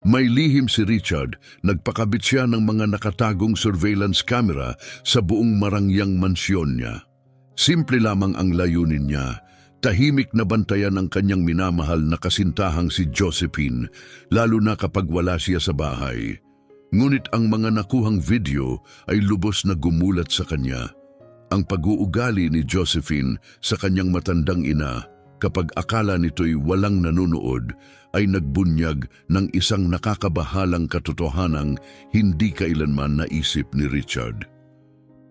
May lihim si Richard, nagpakabit siya ng mga nakatagong surveillance camera sa buong marangyang mansyon niya. Simple lamang ang layunin niya, tahimik na bantayan ang kanyang minamahal na kasintahang si Josephine, lalo na kapag wala siya sa bahay. Ngunit ang mga nakuhang video ay lubos na gumulat sa kanya. Ang pag-uugali ni Josephine sa kanyang matandang ina, kapag akala nito'y walang nanonood, ay nagbunyag ng isang nakakabahalang katotohanang hindi kailanman naisip ni Richard.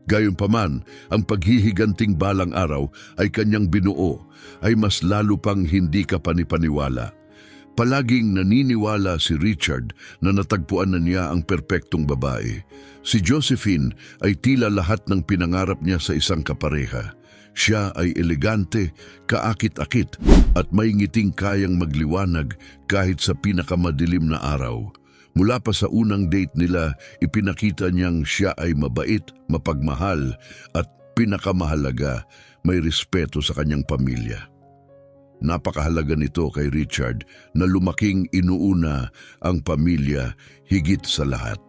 Gayunpaman, ang paghihiganting balang araw ay kanyang binuo ay mas lalo pang hindi kapanipaniwala. Palaging naniniwala si Richard na natagpuan na niya ang perpektong babae. Si Josephine ay tila lahat ng pinangarap niya sa isang kapareha. Siya ay elegante, kaakit-akit at may ngiting kayang magliwanag kahit sa pinakamadilim na araw. Mula pa sa unang date nila, ipinakita niyang siya ay mabait, mapagmahal at pinakamahalaga, may respeto sa kanyang pamilya. Napakahalaga nito kay Richard na lumaking inuuna ang pamilya higit sa lahat.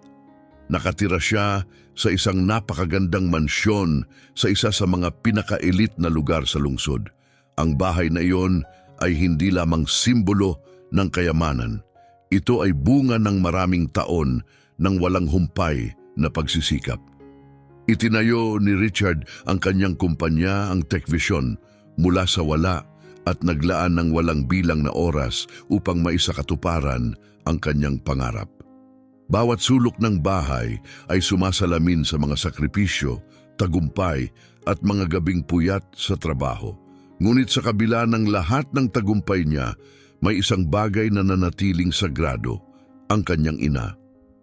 Nakatira siya sa isang napakagandang mansyon sa isa sa mga pinaka-elite na lugar sa lungsod. Ang bahay na iyon ay hindi lamang simbolo ng kayamanan. Ito ay bunga ng maraming taon ng walang humpay na pagsisikap. Itinayo ni Richard ang kanyang kumpanya, ang Techvision, mula sa wala at naglaan ng walang bilang na oras upang maisakatuparan ang kanyang pangarap. Bawat sulok ng bahay ay sumasalamin sa mga sakripisyo, tagumpay at mga gabing puyat sa trabaho. Ngunit sa kabila ng lahat ng tagumpay niya, may isang bagay na nanatiling sagrado, ang kanyang ina.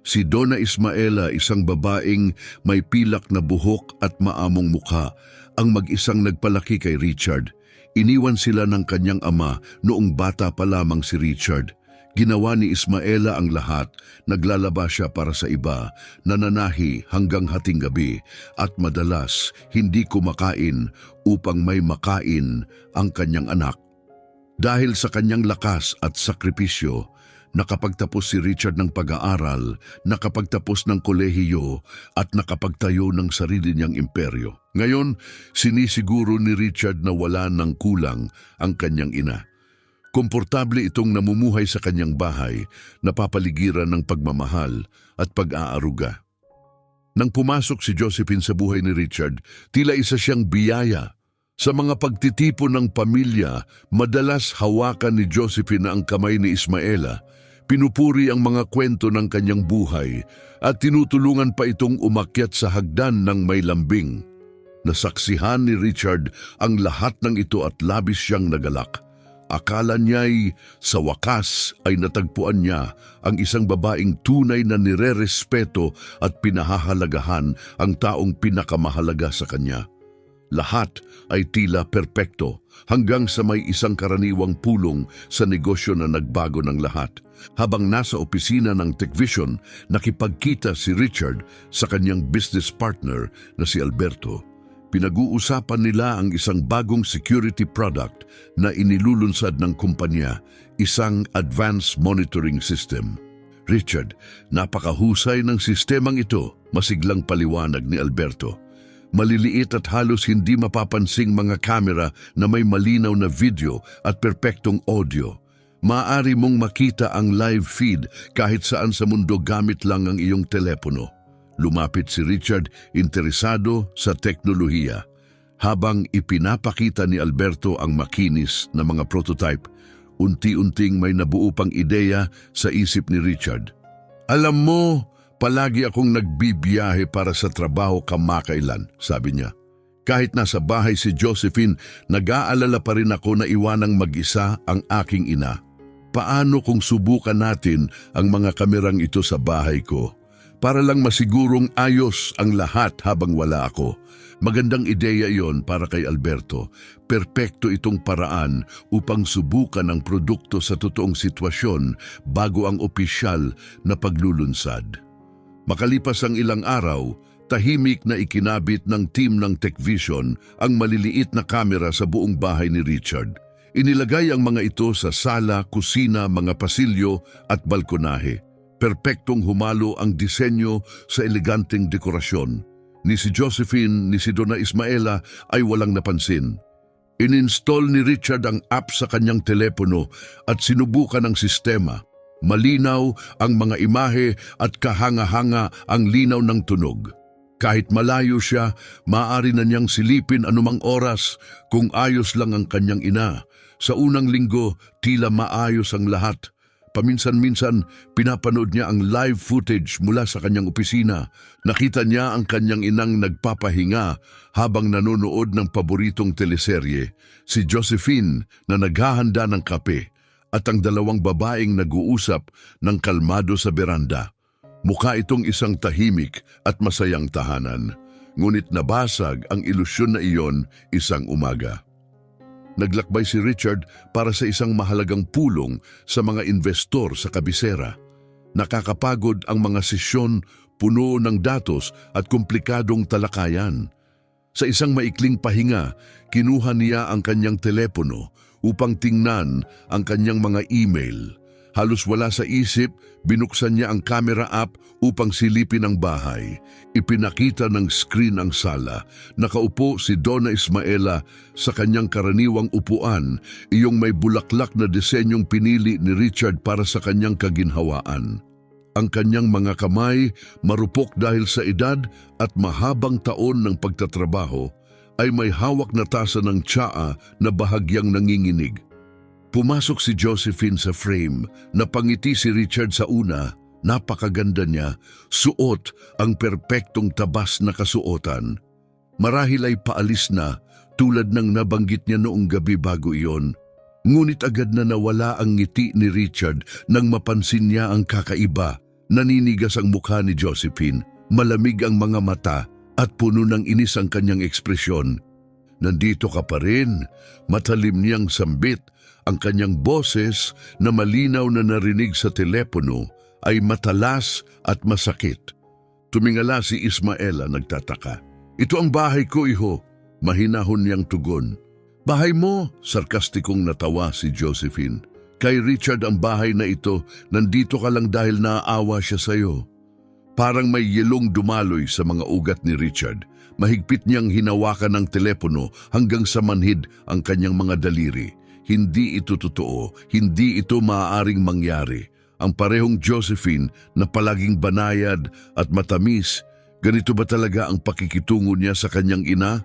Si Donna Ismaela, isang babaeng may pilak na buhok at maamong mukha, ang mag-isang nagpalaki kay Richard. Iniwan sila ng kanyang ama noong bata pa lamang si Richard. Ginawa ni Ismaela ang lahat, naglalaba siya para sa iba, nananahi hanggang hating gabi at madalas hindi kumakain upang may makain ang kanyang anak. Dahil sa kanyang lakas at sakripisyo, nakapagtapos si Richard ng pag-aaral, nakapagtapos ng kolehiyo at nakapagtayo ng sarili niyang imperyo. Ngayon, sinisiguro ni Richard na wala ng kulang ang kanyang ina. Komportable itong namumuhay sa kanyang bahay, napapaligiran ng pagmamahal at pag-aaruga. Nang pumasok si Josephine sa buhay ni Richard, tila isa siyang biyaya. Sa mga pagtitipon ng pamilya, madalas hawakan ni Josephine ang kamay ni Ismaela, pinupuri ang mga kwento ng kanyang buhay at tinutulungan pa itong umakyat sa hagdan ng may lambing. Nasaksihan ni Richard ang lahat ng ito at labis siyang nagalak. Akala niya'y sa wakas ay natagpuan niya ang isang babaeng tunay na nirerespeto at pinahahalagahan ang taong pinakamahalaga sa kanya. Lahat ay tila perpekto hanggang sa may isang karaniwang pulong sa negosyo na nagbago ng lahat. Habang nasa opisina ng Techvision, nakipagkita si Richard sa kanyang business partner na si Alberto. Pinag-uusapan nila ang isang bagong security product na inilulunsad ng kumpanya, isang advanced monitoring system. Richard, napakahusay ng sistemang ito, masiglang paliwanag ni Alberto. Maliliit at halos hindi mapapansing mga kamera na may malinaw na video at perpektong audio. Maaari mong makita ang live feed kahit saan sa mundo gamit lang ang iyong telepono. Lumapit si Richard, interesado sa teknolohiya. Habang ipinapakita ni Alberto ang makinis na mga prototype, unti-unting may nabuo pang ideya sa isip ni Richard. Alam mo, palagi akong nagbibiyahe para sa trabaho kamakailan, sabi niya. Kahit nasa bahay si Josephine, nag-aalala pa rin ako na iwanang mag-isa ang aking ina. Paano kung subukan natin ang mga kamerang ito sa bahay ko? Para lang masigurong ayos ang lahat habang wala ako. Magandang ideya iyon para kay Alberto. Perpekto itong paraan upang subukan ang produkto sa totoong sitwasyon bago ang opisyal na paglulunsad. Makalipas ang ilang araw, tahimik na ikinabit ng team ng Techvision ang maliliit na kamera sa buong bahay ni Richard. Inilagay ang mga ito sa sala, kusina, mga pasilyo at balkonahe. Perpektong humalo ang disenyo sa eleganteng dekorasyon. Ni si Josephine ni si Donna Ismaela ay walang napansin. Ininstall ni Richard ang app sa kanyang telepono at sinubukan ang sistema. Malinaw ang mga imahe at kahanga-hanga ang linaw ng tunog. Kahit malayo siya, maaari na niyang silipin anumang oras kung ayos lang ang kanyang ina. Sa unang linggo, tila maayos ang lahat. Paminsan-minsan, pinapanood niya ang live footage mula sa kanyang opisina. Nakita niya ang kanyang inang nagpapahinga habang nanonood ng paboritong teleserye, si Josephine na naghahanda ng kape at ang dalawang babaeng nag-uusap ng kalmado sa beranda. Mukha itong isang tahimik at masayang tahanan, ngunit nabasag ang ilusyon na iyon isang umaga. Naglakbay si Richard para sa isang mahalagang pulong sa mga investor sa kabisera. Nakakapagod ang mga sesyon, puno ng datos at komplikadong talakayan. Sa isang maikling pahinga, kinuha niya ang kanyang telepono upang tingnan ang kanyang mga email. Halos wala sa isip, binuksan niya ang camera app upang silipin ang bahay. Ipinakita ng screen ang sala. Nakaupo si Donna Ismaela sa kanyang karaniwang upuan, iyong may bulaklak na disenyong pinili ni Richard para sa kanyang kaginhawaan. Ang kanyang mga kamay, marupok dahil sa edad at mahabang taon ng pagtatrabaho, ay may hawak na tasa ng tsaa na bahagyang nanginginig. Pumasok si Josephine sa frame, napangiti si Richard sa una, napakaganda niya, suot ang perpektong tabas na kasuotan. Marahil ay paalis na, tulad ng nabanggit niya noong gabi bago iyon. Ngunit agad na nawala ang ngiti ni Richard nang mapansin niya ang kakaiba. Naninigas ang mukha ni Josephine, malamig ang mga mata at puno ng inis ang kanyang ekspresyon. Nandito ka pa rin, matalim niyang sambit. Ang kanyang boses na malinaw na narinig sa telepono ay matalas at masakit. Tumingala si Ismaela nagtataka. Ito ang bahay ko, iho. Mahinahon niyang tugon. Bahay mo? Sarkastikong natawa si Josephine. Kay Richard ang bahay na ito, nandito ka lang dahil naaawa siya sa'yo. Parang may yelong dumaloy sa mga ugat ni Richard. Mahigpit niyang hinawakan ng telepono hanggang sa manhid ang kanyang mga daliri. Hindi ito totoo, hindi ito maaaring mangyari. Ang parehong Josephine na palaging banayad at matamis, ganito ba talaga ang pakikitungo niya sa kanyang ina?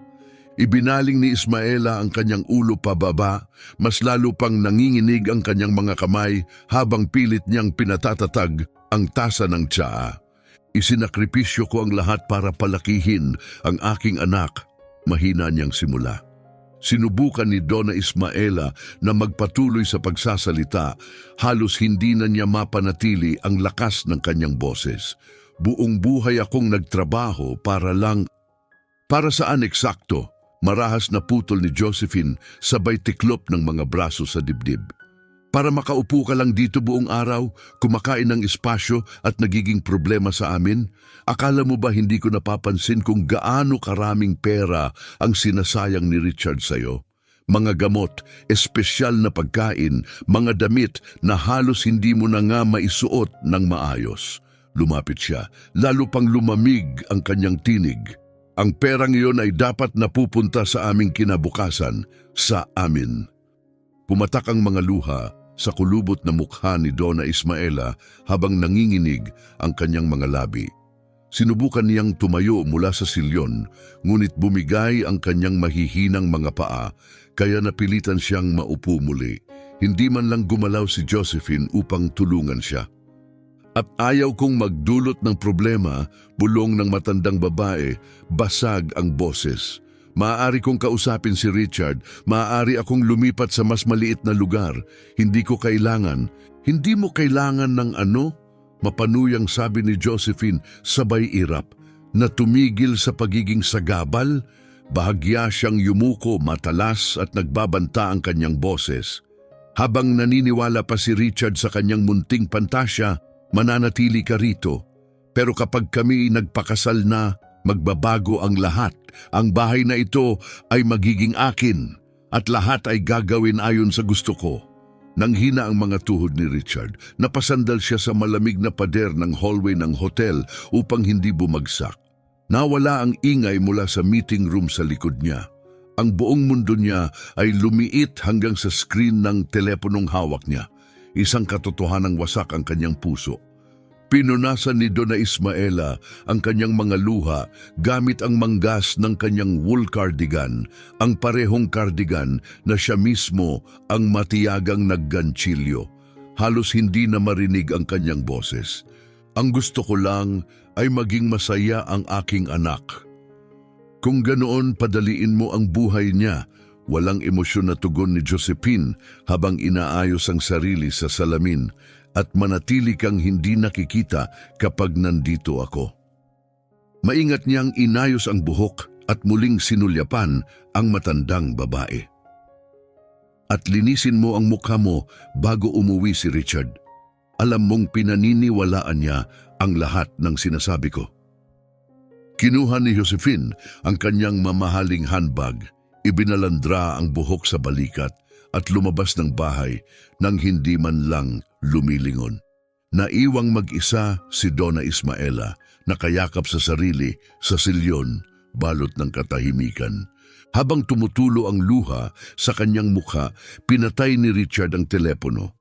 Ibinaling ni Ismaela ang kanyang ulo pababa, mas lalo pang nanginginig ang kanyang mga kamay habang pilit niyang pinatatatag ang tasa ng tsaa. Isinakripisyo ko ang lahat para palakihin ang aking anak, mahina niyang simula. Sinubukan ni Donna Ismaela na magpatuloy sa pagsasalita, halos hindi na niya mapanatili ang lakas ng kanyang boses. Buong buhay akong nagtrabaho para saan eksakto? Marahas na putol ni Josephine sabay tiklop ng mga braso sa dibdib. Para makaupo ka lang dito buong araw, kumakain ng espasyo at nagiging problema sa amin? Akala mo ba hindi ko napapansin kung gaano karaming pera ang sinasayang ni Richard sa'yo? Mga gamot, espesyal na pagkain, mga damit na halos hindi mo na nga maisuot ng maayos. Lumapit siya, lalo pang lumamig ang kanyang tinig. Ang perang iyon ay dapat napupunta sa aming kinabukasan, sa amin. Pumatak ang mga luha sa kulubot na mukha ni Donna Ismaela habang nanginginig ang kanyang mga labi. Sinubukan niyang tumayo mula sa silyon, ngunit bumigay ang kanyang mahihinang mga paa, kaya napilitan siyang maupo muli. Hindi man lang gumalaw si Josephine upang tulungan siya. At ayaw kong magdulot ng problema, bulong ng matandang babae, basag ang boses. Maaari kong kausapin si Richard, maaari akong lumipat sa mas maliit na lugar. Hindi ko kailangan. Hindi mo kailangan ng ano? Mapanuyang sabi ni Josephine, sabay irap, na tumigil sa pagiging sagabal. Bahagya siyang yumuko, matalas at nagbabanta ang kanyang boses. Habang naniniwala pa si Richard sa kanyang munting pantasya, mananatili ka rito. Pero kapag kami nagpakasal na, magbabago ang lahat. Ang bahay na ito ay magiging akin at lahat ay gagawin ayon sa gusto ko. Nanghina ang mga tuhod ni Richard. Napasandal siya sa malamig na pader ng hallway ng hotel upang hindi bumagsak. Nawala ang ingay mula sa meeting room sa likod niya. Ang buong mundo niya ay lumiit hanggang sa screen ng teleponong hawak niya. Isang katotohanang wasak ang kanyang puso. Pinunasan ni Donna Ismaela ang kanyang mga luha gamit ang manggas ng kanyang wool cardigan, ang parehong cardigan na siya mismo ang matiyagang nagganchilyo. Halos hindi na marinig ang kanyang boses. Ang gusto ko lang ay maging masaya ang aking anak. Kung ganoon padaliin mo ang buhay niya, walang emosyon na tugon ni Josephine habang inaayos ang sarili sa salamin at manatili kang hindi nakikita kapag nandito ako. Maingat niyang inayos ang buhok at muling sinulyapan ang matandang babae. At linisin mo ang mukha mo bago umuwi si Richard. Alam mong pinaniniwalaan niya ang lahat ng sinasabi ko. Kinuha ni Josephine ang kanyang mamahaling handbag, ibinalandra ang buhok sa balikat at lumabas ng bahay nang hindi man lang lumilingon. Naiwang mag-isa si Donna Ismaela, nakayakap sa sarili sa silyon, balot ng katahimikan. Habang tumutulo ang luha sa kanyang mukha, pinatay ni Richard ang telepono.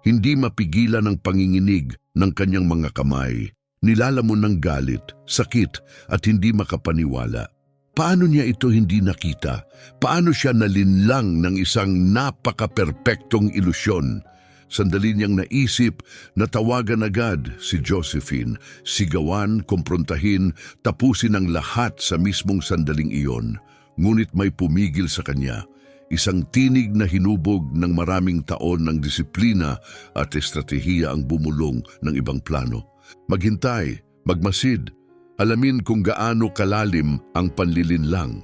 Hindi mapigilan ang panginginig ng kanyang mga kamay. Nilalamon ng galit, sakit at hindi makapaniwala. Paano niya ito hindi nakita? Paano siya nalinlang ng isang napaka-perpektong ilusyon? Sandali niyang naisip na tawagan agad si Josephine, sigawan, kumprontahin, tapusin ang lahat sa mismong sandaling iyon. Ngunit may pumigil sa kanya, isang tinig na hinubog ng maraming taon ng disiplina at estratehiya ang bumulong ng ibang plano. Maghintay, magmasid, alamin kung gaano kalalim ang panlilinlang.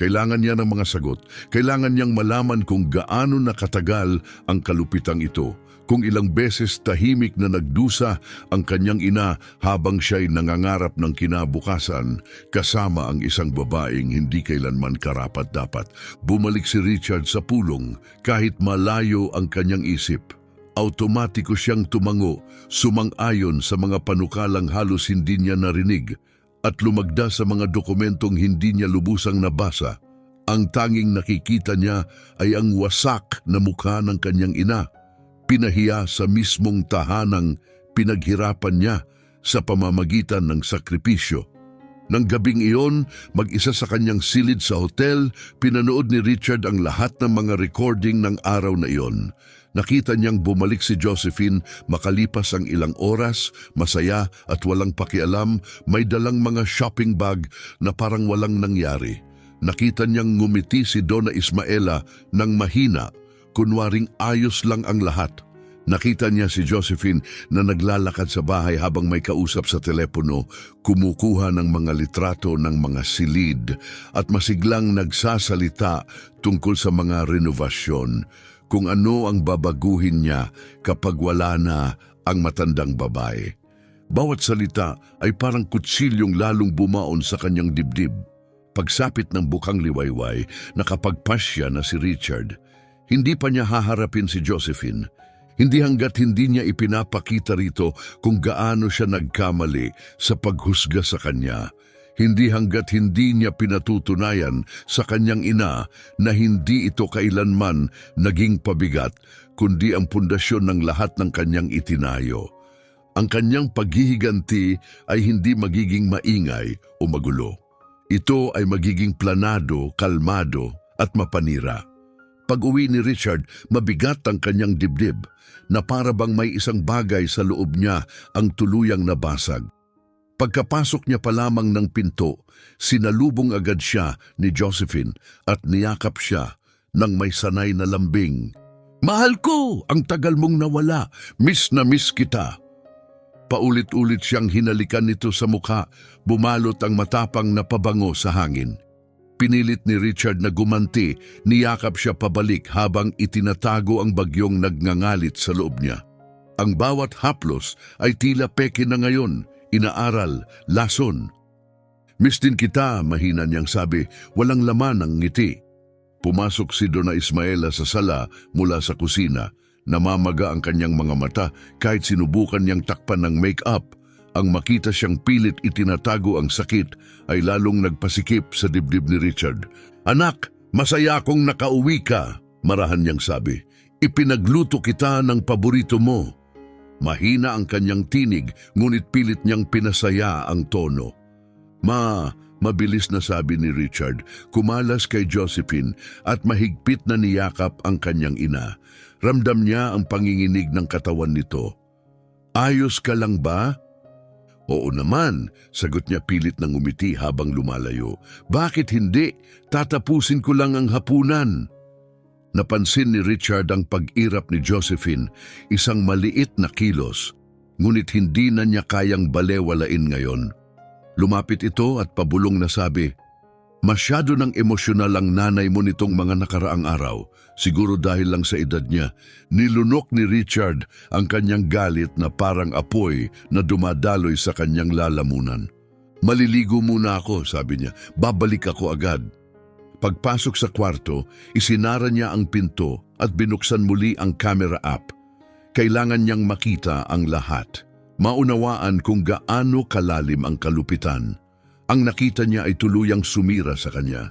Kailangan niya ng mga sagot. Kailangan niyang malaman kung gaano nakatagal ang kalupitang ito. Kung ilang beses tahimik na nagdusa ang kanyang ina habang siya'y nangangarap ng kinabukasan kasama ang isang babaeng hindi kailanman karapat-dapat. Bumalik si Richard sa pulong kahit malayo ang kanyang isip. Automatiko siyang tumango, sumang-ayon sa mga panukalang halos hindi niya narinig at lumagda sa mga dokumentong hindi niya lubusang nabasa. Ang tanging nakikita niya ay ang wasak na mukha ng kanyang ina, pinahiya sa mismong tahanang pinaghirapan niya sa pamamagitan ng sakripisyo. Nang gabing iyon, mag-isa sa kanyang silid sa hotel, pinanood ni Richard ang lahat ng mga recording ng araw na iyon. Nakita niyang bumalik si Josephine makalipas ang ilang oras, masaya at walang pakialam, may dalang mga shopping bag na parang walang nangyari. Nakita niyang ngumiti si Donna Ismaela ng mahina, kunwaring ayos lang ang lahat. Nakita niya si Josephine na naglalakad sa bahay habang may kausap sa telepono, kumukuha ng mga litrato ng mga silid at masiglang nagsasalita tungkol sa mga renovasyon. Kung ano ang babaguhin niya kapag wala na ang matandang babae. Bawat salita ay parang kutsilyong lalong bumaon sa kanyang dibdib. Pagsapit ng bukang liwayway, nakapagpasya na si Richard. Hindi pa niya haharapin si Josephine. Hindi hanggat hindi niya ipinapakita rito kung gaano siya nagkamali sa paghusga sa kanya. Hindi hanggat hindi niya pinatutunayan sa kanyang ina na hindi ito kailanman naging pabigat, kundi ang pundasyon ng lahat ng kanyang itinayo. Ang kanyang paghihiganti ay hindi magiging maingay o magulo. Ito ay magiging planado, kalmado at mapanira. Pag-uwi ni Richard, mabigat ang kanyang dibdib na para bang may isang bagay sa loob niya ang tuluyang nabasag. Pagkapasok niya pa lamang ng pinto, sinalubong agad siya ni Josephine at niyakap siya ng may sanay na lambing. "Mahal ko, ang tagal mong nawala, miss na miss kita." Paulit-ulit siyang hinalikan nito sa mukha, bumalot ang matapang na pabango sa hangin. Pinilit ni Richard na gumanti, niyakap siya pabalik habang itinatago ang bagyong nagngangalit sa loob niya. Ang bawat haplos ay tila peke na ngayon, inaaral, lason. "Miss din kita," mahina niyang sabi, walang laman ang ngiti. Pumasok si Donna Ismaela sa sala mula sa kusina. Namamaga ang kanyang mga mata kahit sinubukan niyang takpan ng make-up. Ang makita siyang pilit itinatago ang sakit ay lalong nagpasikip sa dibdib ni Richard. "Anak, masaya akong nakauwi ka," marahan niyang sabi. "Ipinagluto kita ng paborito mo." Mahina ang kanyang tinig, ngunit pilit niyang pinasaya ang tono. Mabilis na sabi ni Richard, kumalas kay Josephine at mahigpit na niyakap ang kanyang ina. Ramdam niya ang panginginig ng katawan nito. "Ayos ka lang ba?" "Oo naman," sagot niya pilit ng umiti habang lumalayo. "Bakit hindi? Tatapusin ko lang ang hapunan." Napansin ni Richard ang pag-irap ni Josephine, isang maliit na kilos, ngunit hindi na niya kayang balewalain ngayon. Lumapit ito at pabulong na sabi, "Masyado ng emosyonal ang nanay mo nitong mga nakaraang araw. Siguro dahil lang sa edad niya." Nilunok ni Richard ang kanyang galit na parang apoy na dumadaloy sa kanyang lalamunan. "Maliligo muna ako," sabi niya. "Babalik ako agad." Pagpasok sa kwarto, isinara niya ang pinto at binuksan muli ang camera app. Kailangan niyang makita ang lahat. Maunawaan kung gaano kalalim ang kalupitan. Ang nakita niya ay tuluyang sumira sa kanya.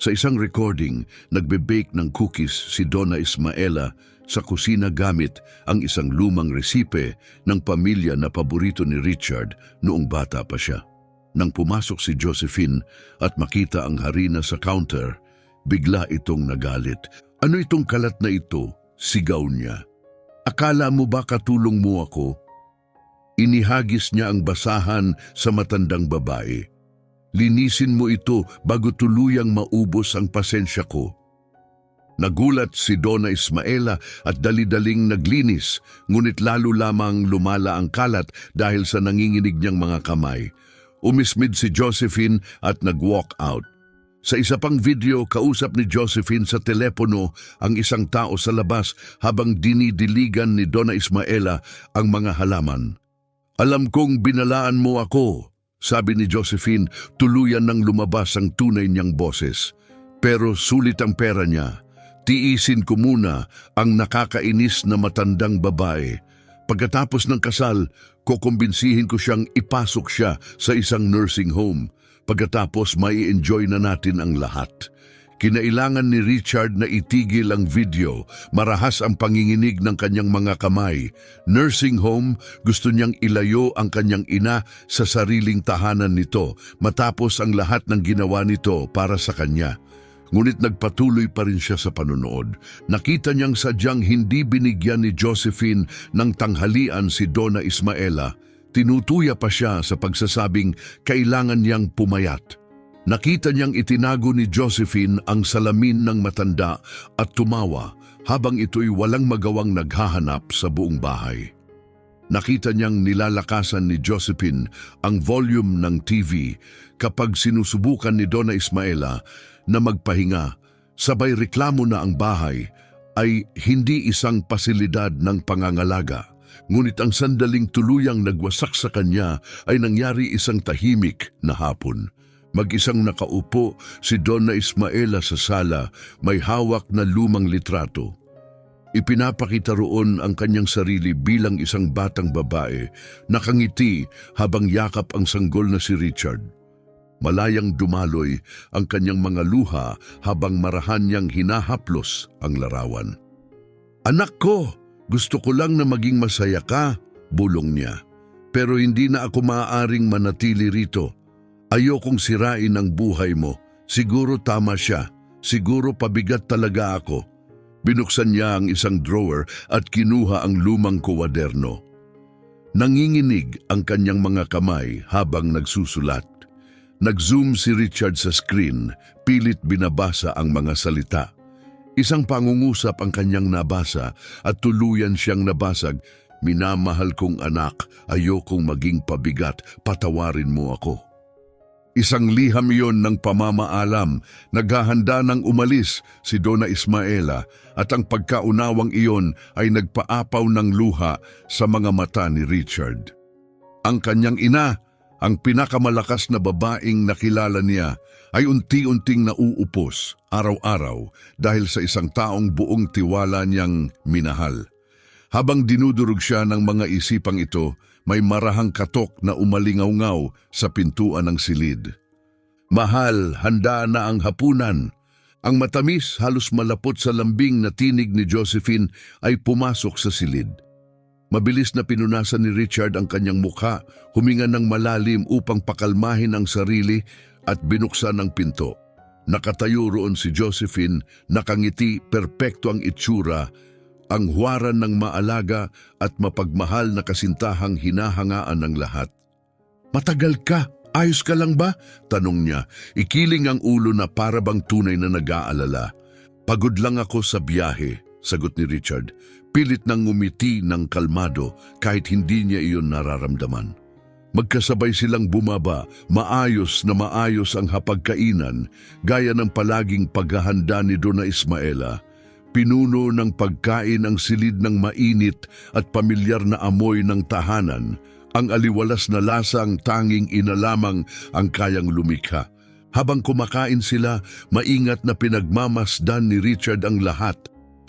Sa isang recording, nagbe-bake ng cookies si Donna Ismaela sa kusina gamit ang isang lumang resipe ng pamilya na paborito ni Richard noong bata pa siya. Nang pumasok si Josephine at makita ang harina sa counter, bigla itong nagalit. "Ano itong kalat na ito?" sigaw niya. "Akala mo ba katulong mo ako?" Inihagis niya ang basahan sa matandang babae. "Linisin mo ito bago tuluyang maubos ang pasensya ko." Nagulat si Donna Ismaela at dali-daling naglinis, ngunit lalo lamang lumala ang kalat dahil sa nanginginig niyang mga kamay. Umismid si Josephine at nag-walk out. Sa isa pang video, kausap ni Josephine sa telepono ang isang tao sa labas habang dinidiligan ni Donna Ismaela ang mga halaman. "Alam kong binalaan mo ako," sabi ni Josephine, tuluyan nang lumabas ang tunay niyang boses. "Pero sulit ang pera niya. Tiisin ko muna ang nakakainis na matandang babae. Pagkatapos ng kasal, kukumbinsihin ko siyang ipasok siya sa isang nursing home. Pagkatapos mai-enjoy na natin ang lahat." Kinailangan ni Richard na itigil ang video. Marahas ang panginginig ng kanyang mga kamay. Nursing home, gusto niyang ilayo ang kanyang ina sa sariling tahanan nito matapos ang lahat ng ginawa nito para sa kanya. Ngunit nagpatuloy pa rin siya sa panonood. Nakita niyang sadyang hindi binigyan ni Josephine ng tanghalian si Donna Ismaela. Tinutuya pa siya sa pagsasabing kailangan niyang pumayat. Nakita niyang itinago ni Josephine ang salamin ng matanda at tumawa habang ito'y walang magawang naghahanap sa buong bahay. Nakita niyang nilalakasan ni Josephine ang volume ng TV kapag sinusubukan ni Donna Ismaela na magpahinga. Sabay reklamo na ang bahay ay hindi isang pasilidad ng pangangalaga. Ngunit ang sandaling tuluyang nagwasak sa kanya ay nangyari isang tahimik na hapon. Mag-isang nakaupo si Donna Ismaela sa sala, may hawak na lumang litrato. Ipinapakita roon ang kanyang sarili bilang isang batang babae, nakangiti habang yakap ang sanggol na si Richard. Malayang dumaloy ang kanyang mga luha habang marahan niyang hinahaplos ang larawan. "Anak ko, gusto ko lang na maging masaya ka," bulong niya. "Pero hindi na ako maaaring manatili rito. Ayokong sirain ang buhay mo. Siguro tama siya. Siguro pabigat talaga ako." Binuksan niya ang isang drawer at kinuha ang lumang kuwaderno. Nanginginig ang kanyang mga kamay habang nagsusulat. Nag-zoom si Richard sa screen, pilit binabasa ang mga salita. Isang pangungusap ang kanyang nabasa at tuluyan siyang nabasag. "Minamahal kong anak, ayokong maging pabigat, patawarin mo ako." Isang liham iyon ng pamamaalam. Naghahanda ng umalis si Donna Ismaela at ang pagkaunawang iyon ay nagpaapaw ng luha sa mga mata ni Richard. Ang kanyang ina, Ang pinakamalakas na babaeng nakilala niya ay unti-unting nauupos araw-araw dahil sa isang taong buong tiwala niyang minahal. Habang dinudurog siya ng mga isipang ito, may marahang katok na umalingaw-ngaw sa pintuan ng silid. "Mahal, handa na ang hapunan." Ang matamis, halos malapot sa lambing na tinig ni Josephine ay pumasok sa silid. Mabilis na pinunasan ni Richard ang kanyang mukha, huminga ng malalim upang pakalmahin ang sarili at binuksan ang pinto. Nakatayo roon si Josephine, nakangiti, perpekto ang itsura, ang huwaran ng maalaga at mapagmahal na kasintahang hinahangaan ng lahat. "Matagal ka? Ayos ka lang ba?" tanong niya. Ikiling ang ulo na para bang tunay na nag-aalala. "Pagod lang ako sa biyahe," sagot ni Richard. Pilit nang ngumiti ng kalmado kahit hindi niya iyon nararamdaman. Magkasabay silang bumaba, maayos na maayos ang hapagkainan, gaya ng palaging paghahanda ni Donna Ismaela. Pinuno ng pagkain ang silid ng mainit at pamilyar na amoy ng tahanan, ang aliwalas na lasang tanging ina lamang ang kayang lumikha. Habang kumakain sila, maingat na pinagmamasdan ni Richard ang lahat.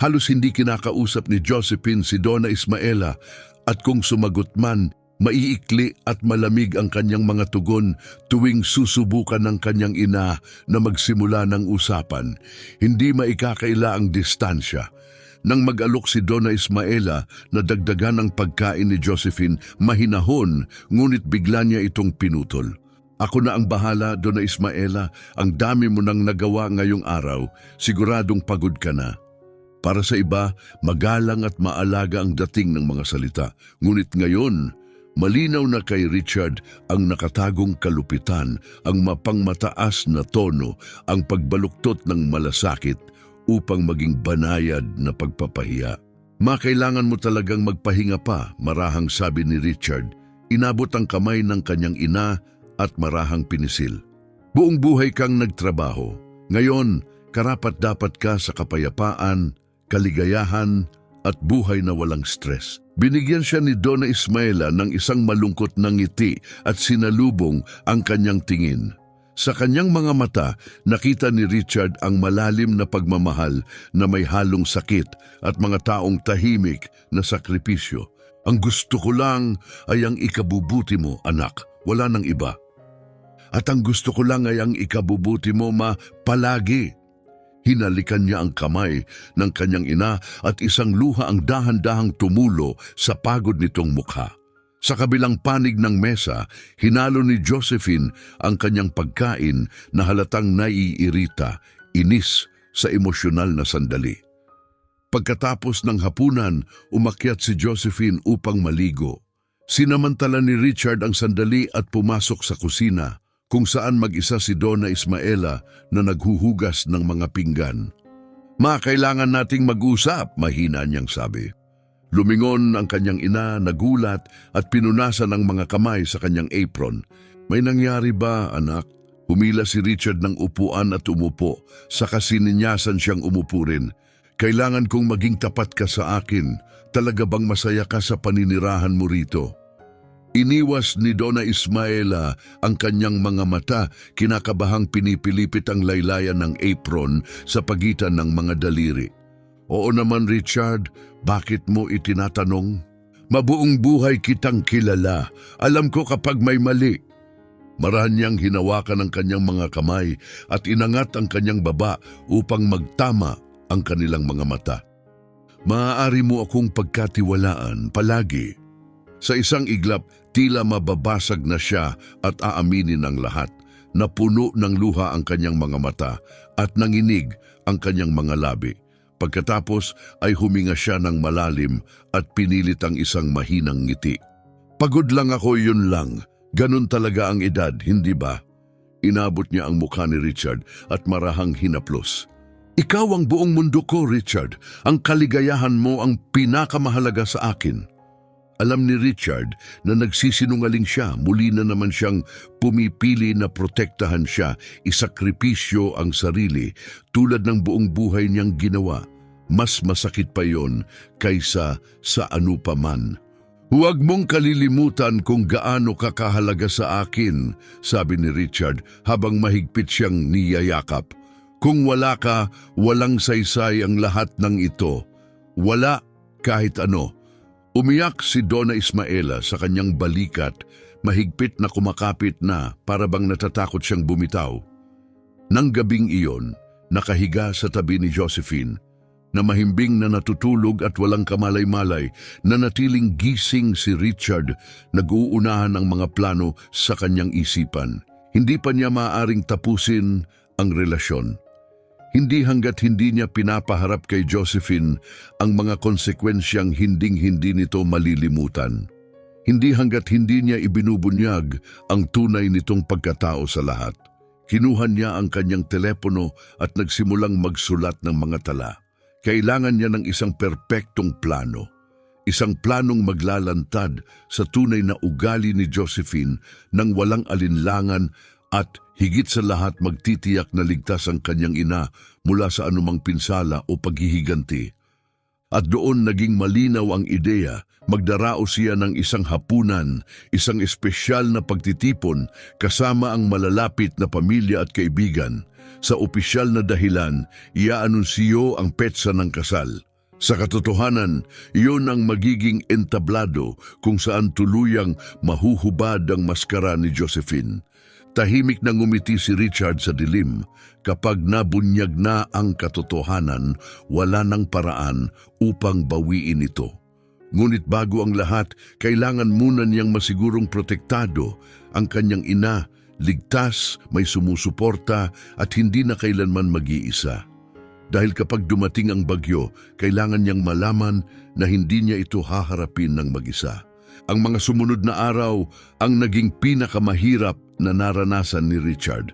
Halos hindi kinakausap ni Josephine si Donna Ismaela at kung sumagot man, maiikli at malamig ang kanyang mga tugon tuwing susubukan ng kanyang ina na magsimula ng usapan. Hindi maikakaila ang distansya. Nang mag-alok si Donna Ismaela na dagdagan ang pagkain ni Josephine, mahinahon, ngunit bigla niya itong pinutol. "Ako na ang bahala, Donna Ismaela. Ang dami mo nang nagawa ngayong araw. Siguradong pagod ka na." Para sa iba, magalang at maalaga ang dating ng mga salita. Ngunit ngayon, malinaw na kay Richard ang nakatagong kalupitan, ang mapangmataas na tono, ang pagbaluktot ng malasakit upang maging banayad na pagpapahiya. "Makailangan mo talagang magpahinga pa," marahang sabi ni Richard. Inabot ang kamay ng kanyang ina at marahang pinisil. "Buong buhay kang nagtrabaho. Ngayon, karapat-dapat ka sa kapayapaan, kaligayahan at buhay na walang stress." Binigyan siya ni Donna Ismaela ng isang malungkot na ngiti at sinalubong ang kanyang tingin. Sa kanyang mga mata, nakita ni Richard ang malalim na pagmamahal na may halong sakit at mga taong tahimik na sakripisyo. "Ang gusto ko lang ay ang ikabubuti mo, anak. Wala nang iba. At ang gusto ko lang ay ang ikabubuti mo, ma, palagi." Hinalikan niya ang kamay ng kanyang ina at isang luha ang dahan-dahang tumulo sa pagod nitong mukha. Sa kabilang panig ng mesa, hinalo ni Josephine ang kanyang pagkain na halatang naiirita, inis sa emosyonal na sandali. Pagkatapos ng hapunan, umakyat si Josephine upang maligo. Sinamantala ni Richard ang sandali at pumasok sa kusina, kung saan mag-isa si Donna Ismaela na naghuhugas ng mga pinggan. "Ma, kailangan nating mag-usap," mahina niyang sabi. Lumingon ang kanyang ina, nagulat at pinunasan ang mga kamay sa kanyang apron. "May nangyari ba, anak?" Humila si Richard ng upuan at umupo, saka sininyasan siyang umupo rin. "Kailangan kong maging tapat ka sa akin. Talaga bang masaya ka sa paninirahan mo rito?" Iniwas ni Donna Ismaela ang kanyang mga mata, kinakabahang pinipilipit ang laylayan ng apron sa pagitan ng mga daliri. "Oo naman, Richard, bakit mo itinatanong? Mabuong buhay kitang kilala. Alam ko kapag may mali." Marahan niyang hinawakan ang kanyang mga kamay at inangat ang kanyang baba upang magtama ang kanilang mga mata. "Maaari mo akong pagkatiwalaan palagi." Sa isang iglap, tila mababasag na siya at aaminin ang lahat. Napuno ng luha ang kanyang mga mata at nanginig ang kanyang mga labi. Pagkatapos ay huminga siya ng malalim at pinilit ang isang mahinang ngiti. "Pagod lang ako, yun lang. Ganun talaga ang edad, hindi ba?" Inabot niya ang mukha ni Richard at marahang hinaplos. "Ikaw ang buong mundo ko, Richard. Ang kaligayahan mo ang pinakamahalaga sa akin." Alam ni Richard na nagsisinungaling siya, muli na naman siyang pumipili na protektahan siya, isakripisyo ang sarili tulad ng buong buhay niyang ginawa. Mas masakit pa yon kaysa sa ano pa man. Huwag mong kalilimutan kung gaano ka kahalaga sa akin, sabi ni Richard habang mahigpit siyang niyayakap. Kung wala ka, walang saysay ang lahat ng ito. Wala kahit ano. Umiyak si Donna Ismaela sa kanyang balikat, mahigpit na kumakapit na para bang natatakot siyang bumitaw. Nang gabing iyon, nakahiga sa tabi ni Josephine, na mahimbing na natutulog at walang kamalay-malay, nanatiling gising si Richard, nag-uunahan ang mga plano sa kanyang isipan. Hindi pa niya maaaring tapusin ang relasyon. Hindi hanggat hindi niya pinapaharap kay Josephine ang mga konsekwensyang hinding-hindi nito malilimutan. Hindi hanggat hindi niya ibinubunyag ang tunay nitong pagkatao sa lahat. Kinuha niya ang kanyang telepono at nagsimulang magsulat ng mga tala. Kailangan niya ng isang perpektong plano. Isang planong maglalantad sa tunay na ugali ni Josephine nang walang alinlangan at higit sa lahat magtitiyak na ligtas ang kanyang ina mula sa anumang pinsala o paghihiganti. At doon naging malinaw ang ideya, magdaraos siya ng isang hapunan, isang espesyal na pagtitipon kasama ang malalapit na pamilya at kaibigan. Sa opisyal na dahilan, iaanunsyo ang petsa ng kasal. Sa katotohanan, iyon ang magiging entablado kung saan tuluyang mahuhubad ang maskara ni Josephine. Tahimik na ngumiti si Richard sa dilim. Kapag nabunyag na ang katotohanan, wala nang paraan upang bawiin ito. Ngunit bago ang lahat, kailangan muna niyang masigurong protektado ang kanyang ina, ligtas, may sumusuporta at hindi na kailanman mag-iisa. Dahil kapag dumating ang bagyo, kailangan niyang malaman na hindi niya ito haharapin ng mag-isa. Ang mga sumunod na araw ang naging pinakamahirap na naranasan ni Richard.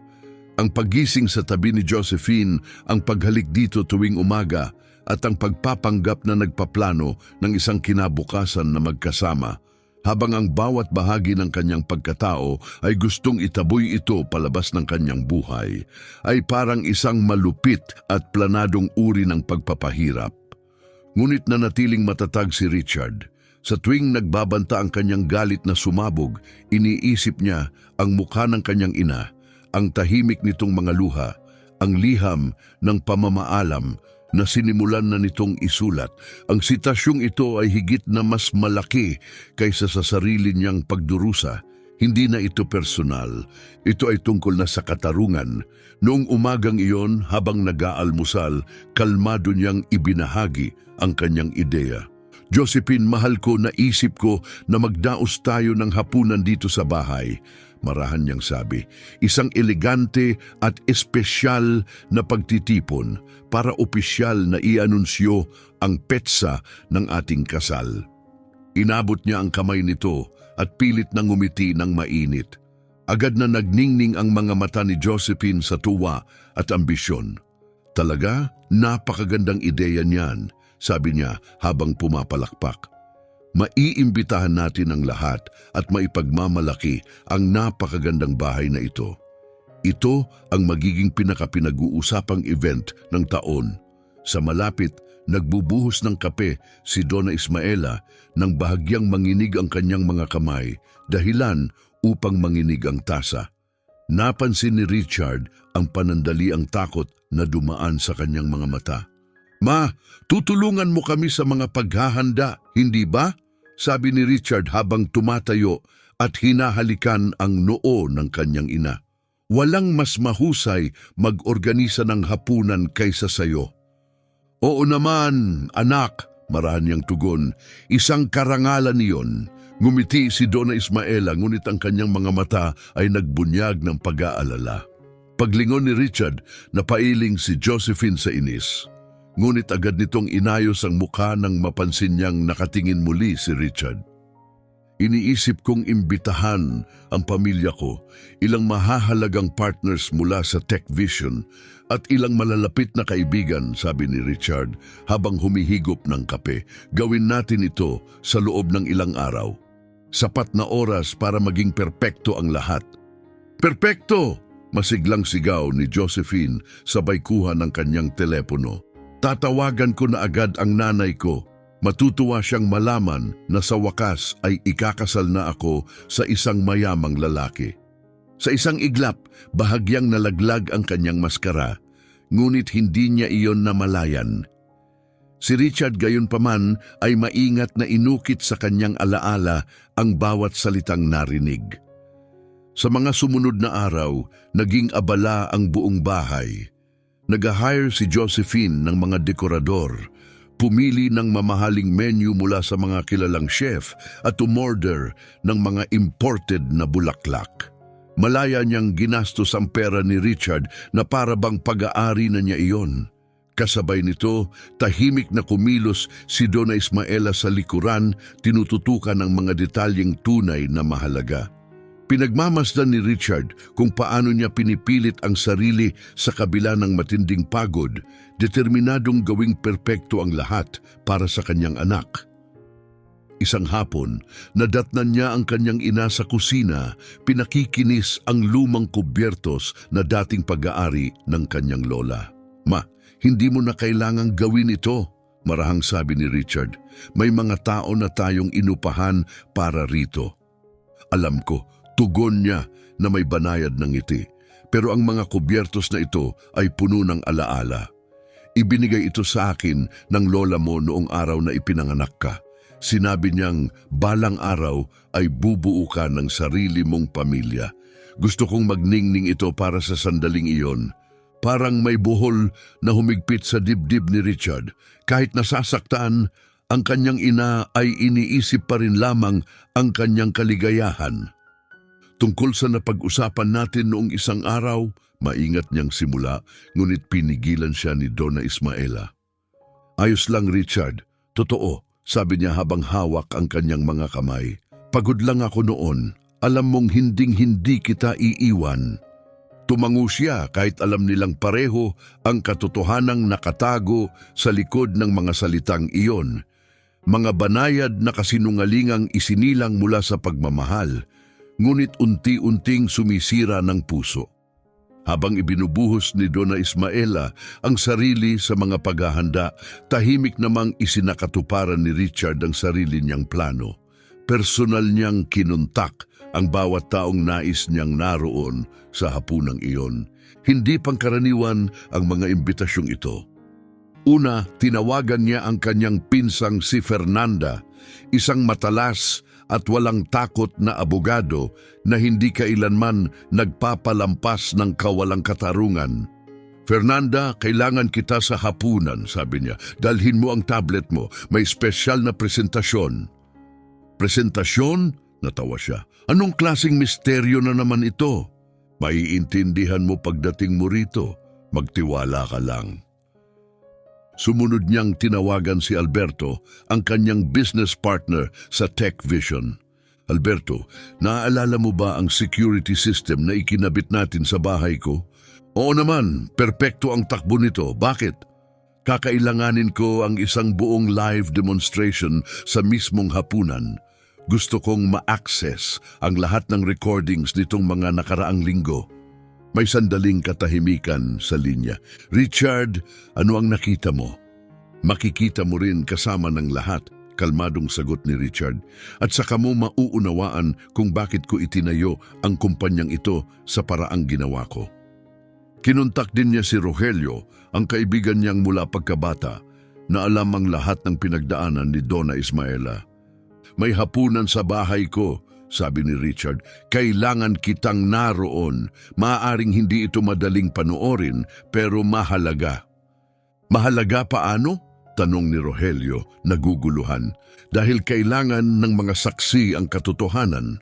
Ang paggising sa tabi ni Josephine, ang paghalik dito tuwing umaga at ang pagpapanggap na nagpaplano ng isang kinabukasan na magkasama. Habang ang bawat bahagi ng kanyang pagkatao ay gustong itaboy ito palabas ng kanyang buhay, ay parang isang malupit at planadong uri ng pagpapahirap. Ngunit nanatiling matatag si Richard. Sa tuwing nagbabanta ang kanyang galit na sumabog, iniisip niya ang mukha ng kanyang ina, ang tahimik nitong mga luha, ang liham ng pamamaalam na sinimulan na nitong isulat. Ang sitasyong ito ay higit na mas malaki kaysa sa sarili niyang pagdurusa. Hindi na ito personal. Ito ay tungkol na sa katarungan. Noong umagang iyon, habang nag-aalmusal, kalmado niyang ibinahagi ang kanyang ideya. Josephine, mahal ko, naisip ko na magdaos tayo ng hapunan dito sa bahay. Marahan niyang sabi, isang elegante at espesyal na pagtitipon para opisyal na ianunsyo ang petsa ng ating kasal. Inabot niya ang kamay nito at pilit na ngumiti ng mainit. Agad na nagningning ang mga mata ni Josephine sa tuwa at ambisyon. Talaga, napakagandang ideya niyan, sabi niya habang pumapalakpak. Maiimbitahan natin ang lahat at maipagmamalaki ang napakagandang bahay na ito. Ito ang magiging pinakapinag-uusapang event ng taon. Sa malapit, nagbubuhos ng kape si Donna Ismaela nang bahagyang manginig ang kanyang mga kamay, dahilan upang manginig ang tasa. Napansin ni Richard ang panandaliang takot na dumaan sa kanyang mga mata. Ma, tutulungan mo kami sa mga paghahanda, hindi ba? Sabi ni Richard habang tumatayo at hinahalikan ang noo ng kanyang ina. Walang mas mahusay mag-organisa ng hapunan kaysa sayo. Oo naman, anak, marahan niyang tugon. Isang karangalan niyon. Ngumiti si Donna Ismaela ngunit ang kanyang mga mata ay nagbunyag ng pag-aalala. Paglingon ni Richard, napailing si Josephine sa inis. Ngunit agad nitong inayos ang mukha nang mapansin niyang nakatingin muli si Richard. Iniisip kong imbitahan ang pamilya ko, ilang mahahalagang partners mula sa Tech Vision at ilang malalapit na kaibigan, sabi ni Richard habang humihigop ng kape. Gawin natin ito sa loob ng ilang araw. Sapat na oras para maging perpekto ang lahat. Perpekto! Masiglang sigaw ni Josephine sabay kuha ng kanyang telepono. Tatawagan ko na agad ang nanay ko. Matutuwa siyang malaman na sa wakas ay ikakasal na ako sa isang mayamang lalaki. Sa isang iglap, bahagyang nalaglag ang kanyang maskara, ngunit hindi niya iyon namalayan. Si Richard gayunpaman ay maingat na inukit sa kanyang alaala ang bawat salitang narinig. Sa mga sumunod na araw, naging abala ang buong bahay. Nag-hire si Josephine ng mga dekorador, pumili ng mamahaling menu mula sa mga kilalang chef at umorder ng mga imported na bulaklak. Malaya niyang ginastos ang pera ni Richard na para bang pag-aari na niya iyon. Kasabay nito, tahimik na kumilos si Donna Ismaela sa likuran, tinututukan ng mga detalyeng tunay na mahalaga. Pinagmamasdan ni Richard kung paano niya pinipilit ang sarili sa kabila ng matinding pagod, determinadong gawing perpekto ang lahat para sa kanyang anak. Isang hapon, nadatnan niya ang kanyang ina sa kusina, pinakikinis ang lumang kubyertos na dating pag-aari ng kanyang lola. "Ma, hindi mo na kailangang gawin ito," marahang sabi ni Richard. "May mga tao na tayong inupahan para rito." "Alam ko," tugon niya na may banayad ng ngiti. "Pero ang mga kubyertos na ito ay puno ng alaala. Ibinigay ito sa akin ng lola mo noong araw na ipinanganak ka. Sinabi niyang balang araw ay bubuo ka ng sarili mong pamilya. Gusto kong magningning ito para sa sandaling iyon." Parang may buhol na humigpit sa dibdib ni Richard. Kahit nasasaktan, ang kanyang ina ay iniisip pa rin lamang ang kanyang kaligayahan. "Tungkol sa napag-usapan natin noong isang araw," maingat niyang simula, ngunit pinigilan siya ni Donna Ismaela. "Ayos lang, Richard. Totoo," sabi niya habang hawak ang kanyang mga kamay. "Pagod lang ako noon. Alam mong hinding-hindi kita iiwan." Tumango siya kahit alam nilang pareho ang katotohanang nakatago sa likod ng mga salitang iyon. Mga banayad na kasinungalingang isinilang mula sa pagmamahal, ngunit unti-unting sumisira ng puso. Habang ibinubuhos ni Donna Ismaela ang sarili sa mga paghahanda, tahimik namang isinakatuparan ni Richard ang sarili niyang plano. Personal niyang kinuntak ang bawat taong nais niyang naroon sa hapunang iyon. Hindi pangkaraniwan ang mga imbitasyong ito. Una, tinawagan niya ang kanyang pinsang si Fernanda, isang matalas at walang takot na abogado na hindi kailanman nagpapalampas ng kawalang katarungan. "Fernanda, kailangan kita sa hapunan," sabi niya. "Dalhin mo ang tablet mo, may espesyal na presentasyon." "Presentasyon?" Natawa siya. "Anong klaseng misteryo na naman ito?" "Maiintindihan mo pagdating mo rito. Magtiwala ka lang." Sumunod niyang tinawagan si Alberto, ang kanyang business partner sa Tech Vision. "Alberto, naaalala mo ba ang security system na ikinabit natin sa bahay ko?" "Oo naman, perpekto ang takbo nito. Bakit?" "Kakailanganin ko ang isang buong live demonstration sa mismong hapunan. Gusto kong ma-access ang lahat ng recordings nitong mga nakaraang linggo." May sandaling katahimikan sa linya. "Richard, ano ang nakita mo?" "Makikita mo rin kasama ng lahat," kalmadong sagot ni Richard. "At saka mo mauunawaan kung bakit ko itinayo ang kumpanyang ito sa paraang ginawa ko." Kinuntak din niya si Rogelio, ang kaibigan niyang mula pagkabata, na alam ang lahat ng pinagdaanan ni Donna Ismaela. "May hapunan sa bahay ko," sabi ni Richard. "Kailangan kitang naroon. Maaaring hindi ito madaling panoorin, pero mahalaga." "Mahalaga paano?" tanong ni Rogelio, naguguluhan. "Dahil kailangan ng mga saksi ang katotohanan."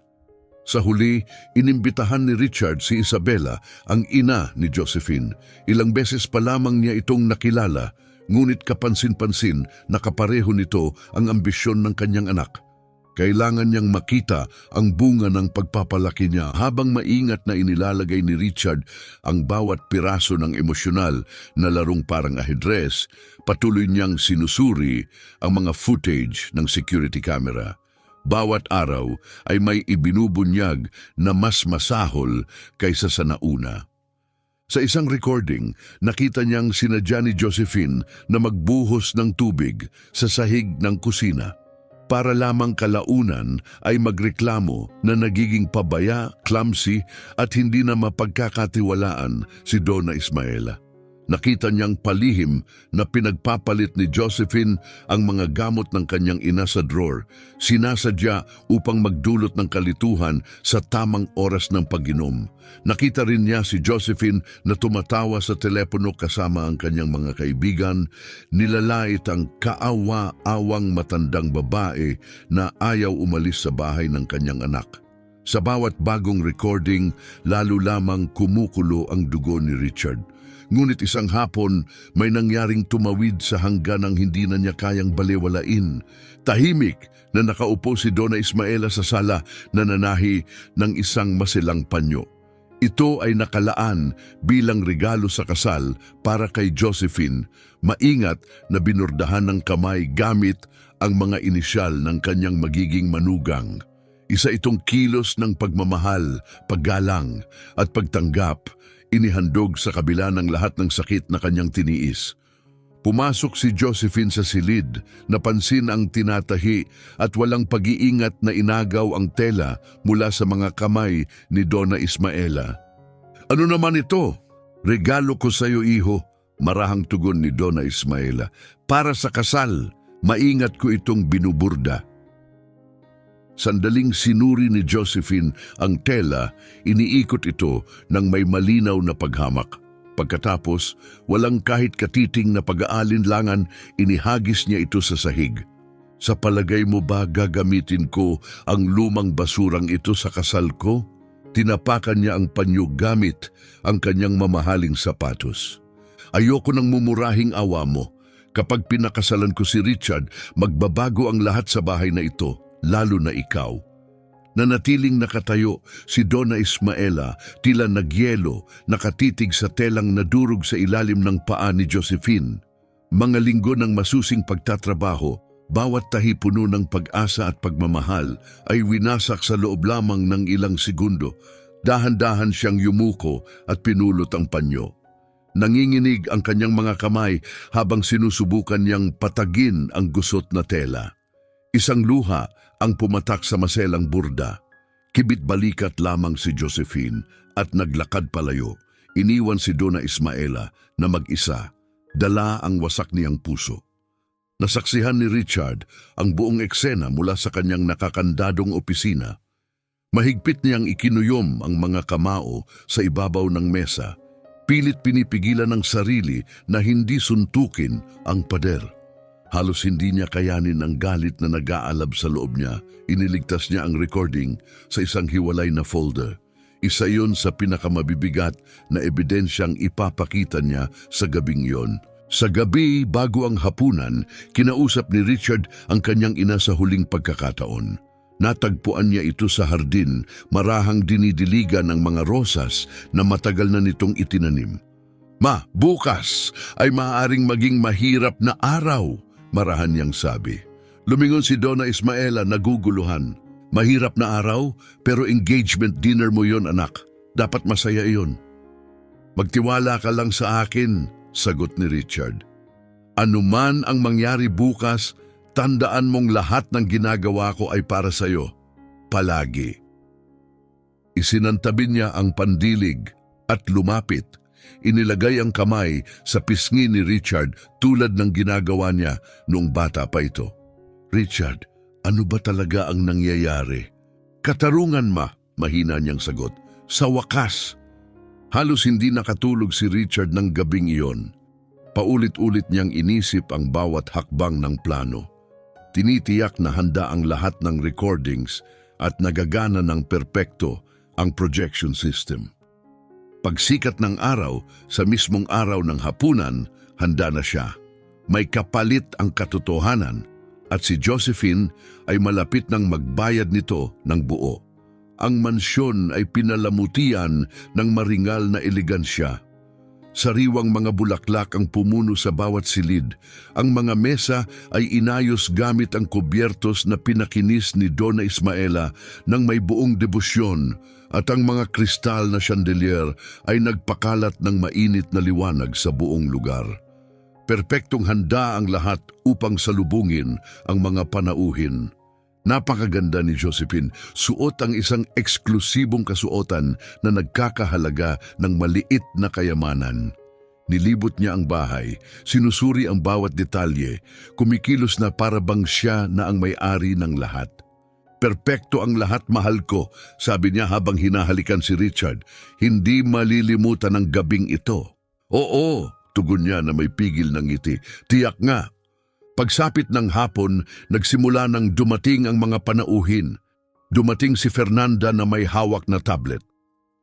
Sa huli, inimbitahan ni Richard si Isabela, ang ina ni Josephine. Ilang beses pa lamang niya itong nakilala, ngunit kapansin-pansin na kapareho nito ang ambisyon ng kanyang anak. Kailangan niyang makita ang bunga ng pagpapalaki niya. Habang maingat na inilalagay ni Richard ang bawat piraso ng emosyonal na larong parang ahedres, patuloy niyang sinusuri ang mga footage ng security camera. Bawat araw ay may ibinubunyag na mas masahol kaysa sa nauna. Sa isang recording, nakita niyang sinadya ni Josephine na magbuhos ng tubig sa sahig ng kusina para lamang kalaunan ay magreklamo na nagiging pabaya, clumsy at hindi na mapagkakatiwalaan si Donna Ismaela. Nakita niyang palihim na pinagpapalit ni Josephine ang mga gamot ng kanyang ina sa drawer, sinasadya upang magdulot ng kalituhan sa tamang oras ng pag-inom. Nakita rin niya si Josephine na tumatawa sa telepono kasama ang kanyang mga kaibigan, nilalait ang kaawa-awang matandang babae na ayaw umalis sa bahay ng kanyang anak. Sa bawat bagong recording, lalo lamang kumukulo ang dugo ni Richard. Ngunit isang hapon, may nangyaring tumawid sa hangganang hindi na niya kayang balewalain. Tahimik na nakaupo si Donna Ismaela sa sala na nanahi ng isang masilang panyo. Ito ay nakalaan bilang regalo sa kasal para kay Josephine, maingat na binurdahan ng kamay gamit ang mga inisyal ng kanyang magiging manugang. Isa itong kilos ng pagmamahal, paggalang at pagtanggap, inihandog sa kabila ng lahat ng sakit na kanyang tiniis. Pumasok si Josephine sa silid, napansin ang tinatahi at walang pag-iingat na inagaw ang tela mula sa mga kamay ni Donna Ismaela. "Ano naman ito?" "Regalo ko sa iyo, iho," marahang tugon ni Donna Ismaela. "Para sa kasal, maingat ko itong binuburda." Sandaling sinuri ni Josephine ang tela, iniikot ito ng may malinaw na paghamak. Pagkatapos, walang kahit katiting na pag-aalinlangan, inihagis niya ito sa sahig. "Sa palagay mo ba gagamitin ko ang lumang basurang ito sa kasal ko?" Tinapakan niya ang panyo gamit ang kanyang mamahaling sapatos. "Ayoko nang mumurahing awa mo. Kapag pinakasalan ko si Richard, magbabago ang lahat sa bahay na ito, lalo na ikaw." Nanatiling nakatayo si Donna Ismaela, tila nagyelo, nakatitig sa telang nadurog sa ilalim ng paa ni Josephine. Mga linggo ng masusing pagtatrabaho, bawat tahi puno ng pag-asa at pagmamahal ay winasak sa loob lamang ng ilang segundo. Dahan-dahan siyang yumuko at pinulot ang panyo. Nanginginig ang kanyang mga kamay habang sinusubukan niyang patagin ang gusot na tela. Isang luha ang pumatak sa maselang burda. Kibit-balikat lamang si Josephine at naglakad palayo. Iniwan si Donna Ismaela na mag-isa, dala ang wasak niyang puso. Nasaksihan ni Richard ang buong eksena mula sa kanyang nakakandadong opisina. Mahigpit niyang ikinuyom ang mga kamao sa ibabaw ng mesa. Pilit pinipigilan ng sarili na hindi suntukin ang pader. Halos hindi niya kayanin ang galit na nag-aalab sa loob niya. Iniligtas niya ang recording sa isang hiwalay na folder. Isa yon sa pinakamabibigat na ebidensyang ipapakita niya sa gabing yon. Sa gabi bago ang hapunan, kinausap ni Richard ang kanyang ina sa huling pagkakataon. Natagpuan niya ito sa hardin, marahang dinidiligan ng mga rosas na matagal na nitong itinanim. "Ma, bukas ay maaaring maging mahirap na araw," marahan niyang sabi. Lumingon si Donna Ismaela naguguluhan. "Mahirap na araw, pero engagement dinner mo yon, anak. Dapat masaya iyon." "Magtiwala ka lang sa akin," sagot ni Richard. "Anuman ang mangyari bukas, tandaan mong lahat ng ginagawa ko ay para sa iyo. Palagi." Isinantabi niya ang pandilig at lumapit. Inilagay ang kamay sa pisngi ni Richard tulad ng ginagawa niya noong bata pa ito. "Richard, ano ba talaga ang nangyayari?" "Katarungan, ma," mahina niyang sagot. "Sa wakas." Halos hindi nakatulog si Richard ng gabing iyon. Paulit-ulit niyang inisip ang bawat hakbang ng plano. Tinitiyak na handa ang lahat ng recordings at nagagana ng perpekto ang projection system. Pagsikat ng araw, sa mismong araw ng hapunan, handa na siya. May kapalit ang katotohanan at si Josephine ay malapit ng magbayad nito ng buo. Ang mansyon ay pinalamutian ng maringal na elegansya. Sariwang mga bulaklak ang pumuno sa bawat silid. Ang mga mesa ay inayos gamit ang kubyertos na pinakinis ni Donna Ismaela ng may buong debosyon, at ang mga kristal na chandelier ay nagpakalat ng mainit na liwanag sa buong lugar. Perpektong handa ang lahat upang salubungin ang mga panauhin. Napakaganda ni Josephine, suot ang isang eksklusibong kasuotan na nagkakahalaga ng maliit na kayamanan. Nilibot niya ang bahay, sinusuri ang bawat detalye, kumikilos na para bang siya na ang may-ari ng lahat. Perpekto ang lahat, mahal ko, sabi niya habang hinahalikan si Richard. Hindi malilimutan ang gabing ito. Oo, tugon niya na may pigil ng ngiti. Tiyak nga. Pagsapit ng hapon, nagsimula nang dumating ang mga panauhin. Dumating si Fernanda na may hawak na tablet.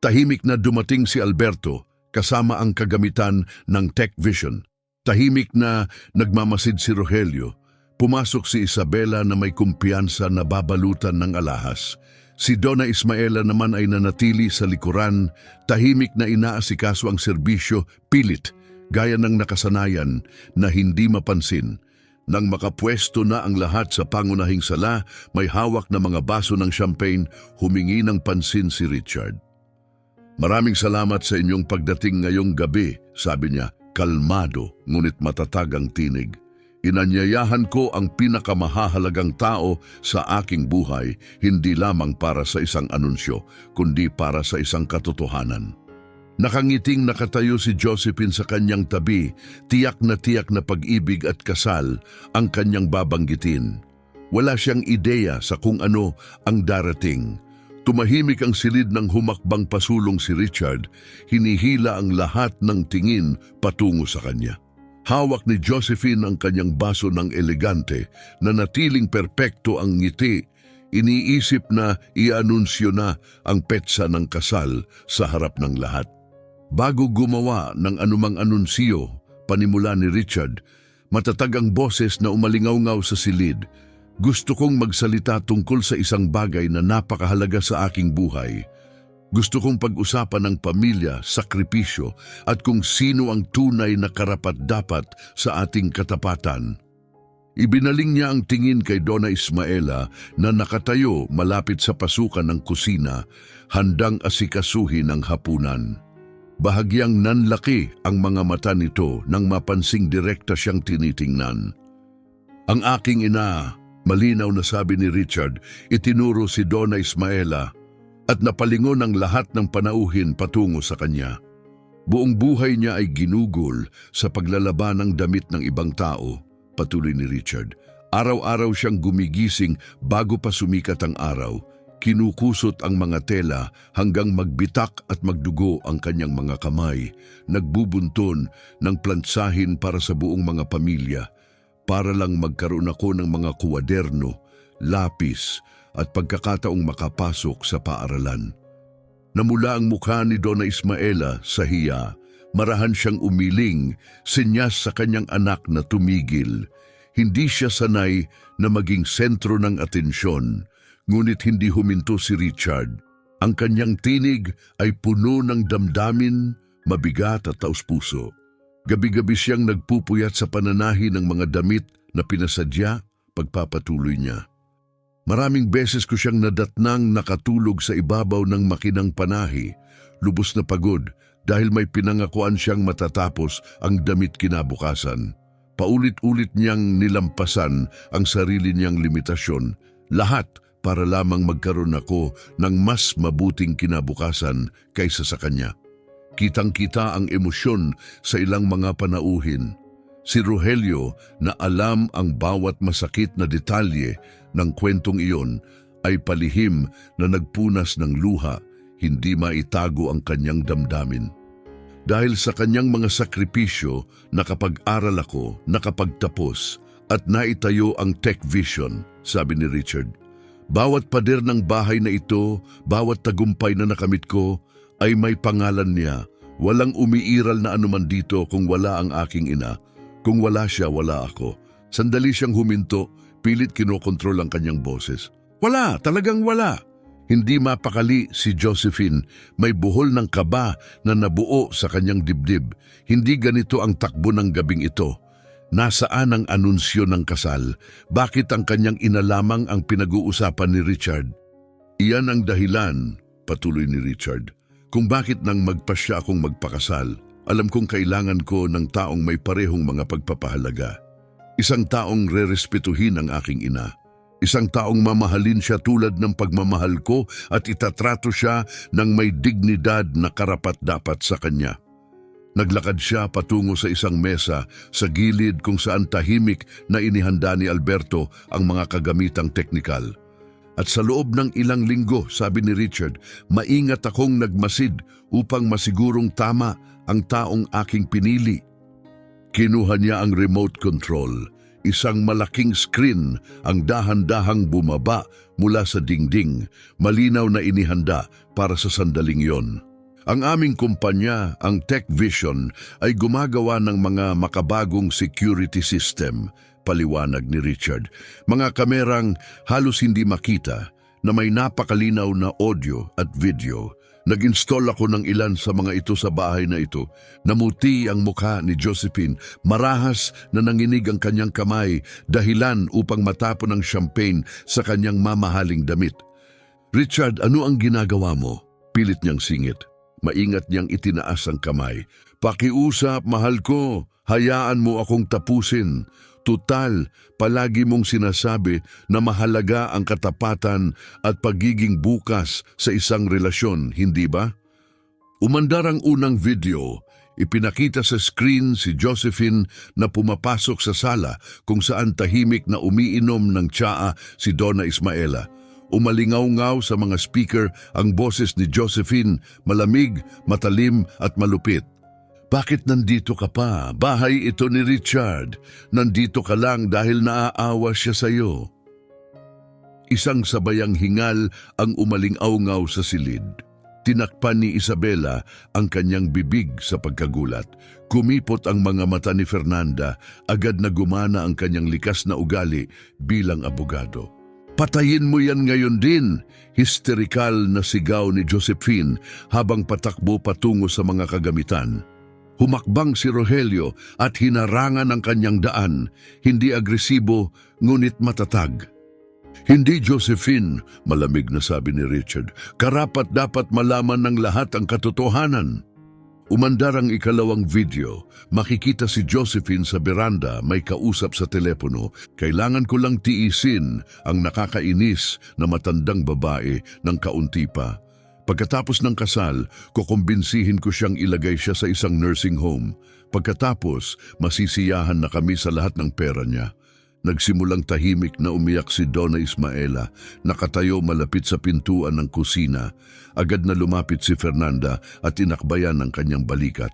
Tahimik na dumating si Alberto, kasama ang kagamitan ng Tech Vision. Tahimik na nagmamasid si Rogelio. Pumasok si Isabela na may kumpiyansa na babalutan ng alahas. Si Donna Ismaela naman ay nanatili sa likuran, tahimik na inaasikaso ang serbisyo, pilit, gaya ng nakasanayan na hindi mapansin. Nang makapwesto na ang lahat sa pangunahing sala, may hawak na mga baso ng champagne, humingi ng pansin si Richard. Maraming salamat sa inyong pagdating ngayong gabi, sabi niya, kalmado ngunit matatag ang tinig. Inanyayahan ko ang pinakamahalagang tao sa aking buhay, hindi lamang para sa isang anunsyo, kundi para sa isang katotohanan. Nakangiting nakatayo si Josephine sa kanyang tabi, tiyak na pag-ibig at kasal ang kanyang babanggitin. Wala siyang ideya sa kung ano ang darating. Tumahimik ang silid ng humakbang pasulong si Richard, hinihila ang lahat ng tingin patungo sa kanya. Hawak ni Josephine ang kanyang baso ng elegante, na natiling perpekto ang ngiti. Iniisip na i-anunsyo na ang petsa ng kasal sa harap ng lahat. Bago gumawa ng anumang anunsiyo, panimula ni Richard, matatag ang boses na umalingaw-ngaw sa silid. Gusto kong magsalita tungkol sa isang bagay na napakahalaga sa aking buhay. Gusto kong pag-usapan ng pamilya, sakripisyo, at kung sino ang tunay na karapat-dapat sa ating katapatan. Ibinaling niya ang tingin kay Donna Ismaela na nakatayo malapit sa pasukan ng kusina, handang asikasuhin ang hapunan. Bahagyang nanlaki ang mga mata nito nang mapansing direkta siyang tinitingnan. Ang aking ina, malinaw na sabi ni Richard, itinuro si Donna Ismaela at napalingon ang lahat ng panauhin patungo sa kanya. Buong buhay niya ay ginugol sa paglalaban ng damit ng ibang tao, patuloy ni Richard. Araw-araw siyang gumigising bago pa sumikat ang araw. Kinukusot ang mga tela hanggang magbitak at magdugo ang kanyang mga kamay, nagbubunton ng plantsahin para sa buong mga pamilya, para lang magkaroon ako ng mga kuwaderno, lapis at pagkakataong makapasok sa paaralan. Namula ang mukha ni Donna Ismaela sa hiya, marahan siyang umiling, senyas sa kanyang anak na tumigil. Hindi siya sanay na maging sentro ng atensyon. Ngunit hindi huminto si Richard. Ang kanyang tinig ay puno ng damdamin, mabigat at taus-puso. Gabi-gabi siyang nagpupuyat sa pananahi ng mga damit na pinasadya, pagpapatuloy niya. Maraming beses ko siyang nadatnang nakatulog sa ibabaw ng makinang panahi, lubos na pagod dahil may pinangakuan siyang matatapos ang damit kinabukasan. Paulit-ulit niyang nilampasan ang sarili niyang limitasyon, lahat para lamang magkaroon ako ng mas mabuting kinabukasan kaysa sa kanya. Kitang-kita ang emosyon sa ilang mga panauhin. Si Rogelio, na alam ang bawat masakit na detalye ng kwentong iyon, ay palihim na nagpunas ng luha, hindi maitago ang kanyang damdamin. Dahil sa kanyang mga sakripisyo, nakapag-aral ako, nakapagtapos, at naitayo ang Tech Vision, sabi ni Richard. Bawat pader ng bahay na ito, bawat tagumpay na nakamit ko, ay may pangalan niya. Walang umiiral na anuman dito kung wala ang aking ina. Kung wala siya, wala ako. Sandali siyang huminto, pilit kinokontrol ang kanyang boses. Wala, talagang wala. Hindi mapakali si Josephine, may buhol ng kaba na nabuo sa kanyang dibdib. Hindi ganito ang takbo ng gabing ito. Nasaan ang anunsyo ng kasal? Bakit ang kanyang ina lamang ang pinag-uusapan ni Richard? Iyan ang dahilan, patuloy ni Richard, kung bakit nang magpasya akong magpakasal. Alam kong kailangan ko ng taong may parehong mga pagpapahalaga. Isang taong rerespetuhin ang aking ina. Isang taong mamahalin siya tulad ng pagmamahal ko at itatrato siya ng may dignidad na karapat-dapat sa kanya. Naglakad siya patungo sa isang mesa sa gilid kung saan tahimik na inihanda ni Alberto ang mga kagamitang teknikal. At sa loob ng ilang linggo, sabi ni Richard, maingat akong nagmasid upang masigurong tama ang taong aking pinili. Kinuha niya ang remote control. Isang malaking screen ang dahan-dahang bumaba mula sa dingding, malinaw na inihanda para sa sandaling yon. Ang aming kumpanya, ang Tech Vision, ay gumagawa ng mga makabagong security system, paliwanag ni Richard. Mga kamerang halos hindi makita na may napakalinaw na audio at video. Nag-install ako ng ilan sa mga ito sa bahay na ito. Namuti ang mukha ni Josephine, marahas na nanginig ang kanyang kamay, dahilan upang matapon ang champagne sa kanyang mamahaling damit. Richard, ano ang ginagawa mo? Pilit niyang singit. Maingat niyang itinaas ang kamay. Pakiusap, mahal ko. Hayaan mo akong tapusin. Tutal, palagi mong sinasabi na mahalaga ang katapatan at pagiging bukas sa isang relasyon, hindi ba? Umandar ang unang video. Ipinakita sa screen si Josephine na pumapasok sa sala kung saan tahimik na umiinom ng tsaa si Donna Ismaela. Umalingaw-ngaw sa mga speaker ang boses ni Josephine, malamig, matalim at malupit. Bakit nandito ka pa? Bahay ito ni Richard. Nandito ka lang dahil naaawa siya sa iyo. Isang sabayang hingal ang umalingaw-ngaw sa silid. Tinakpan ni Isabela ang kanyang bibig sa pagkagulat. Kumipot ang mga mata ni Fernanda, agad na gumana ang kanyang likas na ugali bilang abogado. Patayin mo yan ngayon din, histerikal na sigaw ni Josephine habang patakbo patungo sa mga kagamitan. Humakbang si Rogelio at hinarangan ang kanyang daan, hindi agresibo ngunit matatag. Hindi Josephine, malamig na sabi ni Richard, karapat dapat malaman ng lahat ang katotohanan. Umandar ang ikalawang video, makikita si Josephine sa beranda may kausap sa telepono. Kailangan ko lang tiisin ang nakakainis na matandang babae ng kaunti pa. Pagkatapos ng kasal, kukumbinsihin ko siyang ilagay siya sa isang nursing home. Pagkatapos, masisiyahan na kami sa lahat ng pera niya. Nagsimulang tahimik na umiyak si Donna Ismaela, nakatayo malapit sa pintuan ng kusina. Agad na lumapit si Fernanda at inakbayan ang kanyang balikat.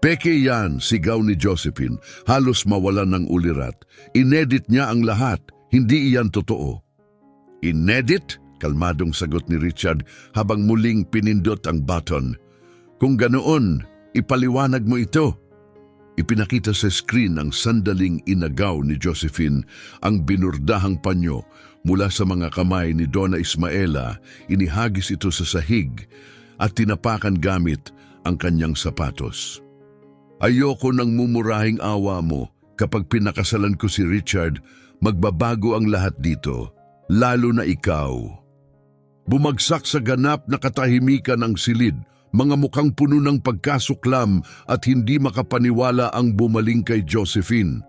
Peke yan, sigaw ni Josephine, halos mawalan ng ulirat. Inedit niya ang lahat, hindi iyan totoo. Inedit? Kalmadong sagot ni Richard habang muling pinindot ang button. Kung ganoon, ipaliwanag mo ito. Ipinakita sa screen ang sandaling inagaw ni Josephine, ang binurdahang panyo mula sa mga kamay ni Donna Ismaela, inihagis ito sa sahig at tinapakan gamit ang kanyang sapatos. Ayoko nang mumurahing awa mo. Kapag pinakasalan ko si Richard, magbabago ang lahat dito, lalo na ikaw. Bumagsak sa ganap na katahimikan ang silid, mga mukhang puno ng pagkasuklam at hindi makapaniwala ang bumaling kay Josephine.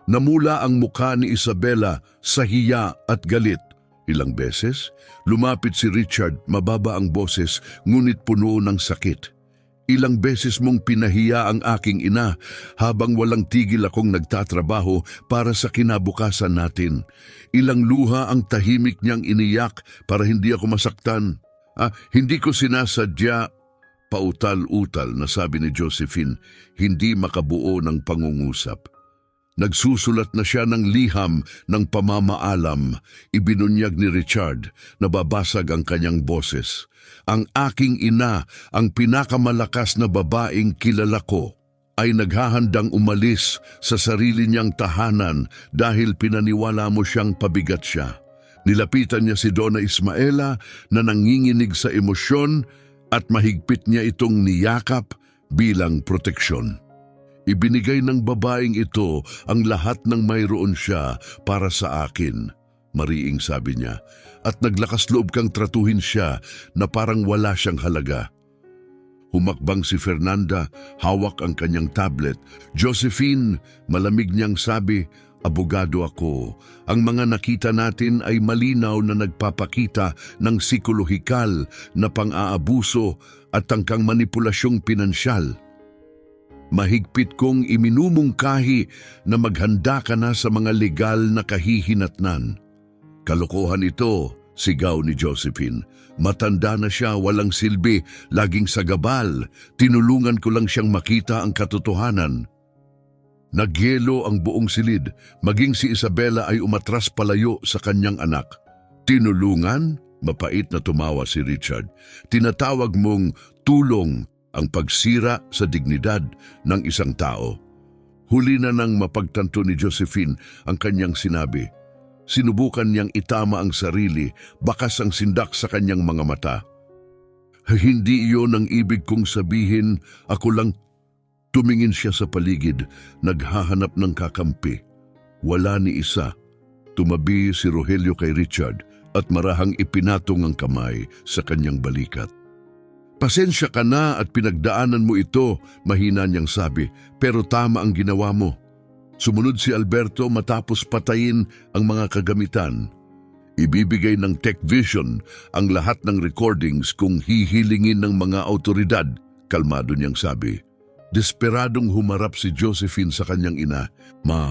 Namula ang mukha ni Isabela sa hiya at galit. Ilang beses, lumapit si Richard, mababa ang boses, ngunit puno ng sakit. Ilang beses mong pinahiya ang aking ina habang walang tigil akong nagtatrabaho para sa kinabukasan natin. Ilang luha ang tahimik niyang iniyak para hindi ako masaktan. Hindi ko sinasadya. Pautal-utal na sabi ni Josephine, hindi makabuo ng pangungusap. Nagsusulat na siya ng liham ng pamamaalam. Ibinunyag ni Richard na babasag ang kanyang boses. Ang aking ina, ang pinakamalakas na babaeng kilala ko, ay naghahandang umalis sa sarili niyang tahanan dahil pinaniwala mo siyang pabigat siya. Nilapitan niya si Donna Ismaela na nanginginig sa emosyon at mahigpit niya itong niyakap bilang proteksyon. Ibinigay ng babaeng ito ang lahat ng mayroon siya para sa akin, mariing sabi niya, at naglakas loob kang tratuhin siya na parang wala siyang halaga. Humakbang si Fernanda, hawak ang kanyang tablet. Josephine, malamig niyang sabi, abogado ako. Ang mga nakita natin ay malinaw na nagpapakita ng psikolohikal na pang-aabuso at tangkang manipulasyong pinansyal. Mahigpit kong iminumungkahi na maghanda ka na sa mga legal na kahihinatnan. Kalokohan ito, sigaw ni Josephine. Matanda na siya, walang silbi, laging sagabal. Tinulungan ko lang siyang makita ang katotohanan. Nagyelo ang buong silid, maging si Isabela ay umatras palayo sa kanyang anak. Tinulungan? Mapait na tumawa si Richard. Tinatawag mong tulong ang pagsira sa dignidad ng isang tao. Huli na nang mapagtanto ni Josephine ang kanyang sinabi. Sinubukan niyang itama ang sarili, bakas ang sindak sa kanyang mga mata. Hindi iyon ang ibig kong sabihin, ako lang. Tumingin siya sa paligid, naghahanap ng kakampi. Wala ni isa. Tumabi si Rogelio kay Richard at marahang ipinatong ang kamay sa kanyang balikat. Pasensya ka na at pinagdaanan mo ito, mahina niyang sabi, pero tama ang ginawa mo. Sumunod si Alberto matapos patayin ang mga kagamitan. Ibibigay ng Tech Vision ang lahat ng recordings kung hihilingin ng mga autoridad, kalmado niyang sabi. Desperadong humarap si Josephine sa kanyang ina.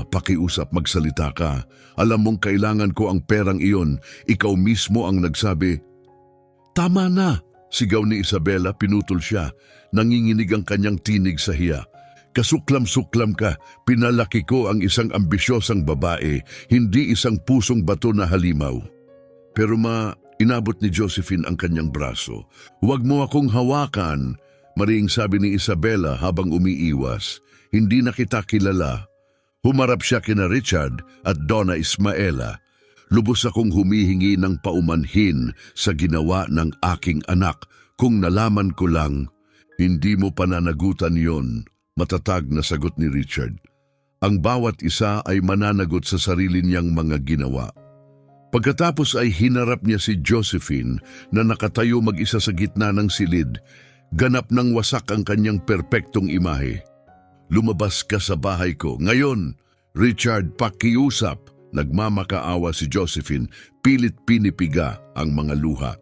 Pakiusap, magsalita ka. Alam mong kailangan ko ang perang iyon. Ikaw mismo ang nagsabi. Tama na, sigaw ni Isabela, pinutol siya. Nanginginig ang kanyang tinig sa hiya. Kasuklam-suklam ka, pinalaki ko ang isang ambisyosang babae, hindi isang pusong bato na halimaw. Pero inabot ni Josephine ang kanyang braso. Huwag mo akong hawakan, mariing sabi ni Isabela habang umiiwas. Hindi na kita kilala. Humarap siya kina Richard at Donna Ismaela. Lubos akong humihingi ng paumanhin sa ginawa ng aking anak. Kung nalaman ko lang, hindi mo pananagutan yon. Matatag na sagot ni Richard. Ang bawat isa ay mananagot sa sarili niyang mga ginawa. Pagkatapos ay hinarap niya si Josephine na nakatayo mag-isa sa gitna ng silid. Ganap ng wasak ang kanyang perpektong imahe. Lumabas ka sa bahay ko. Ngayon, Richard, pakiusap. Nagmamakaawa si Josephine, pilit pinipiga ang mga luha.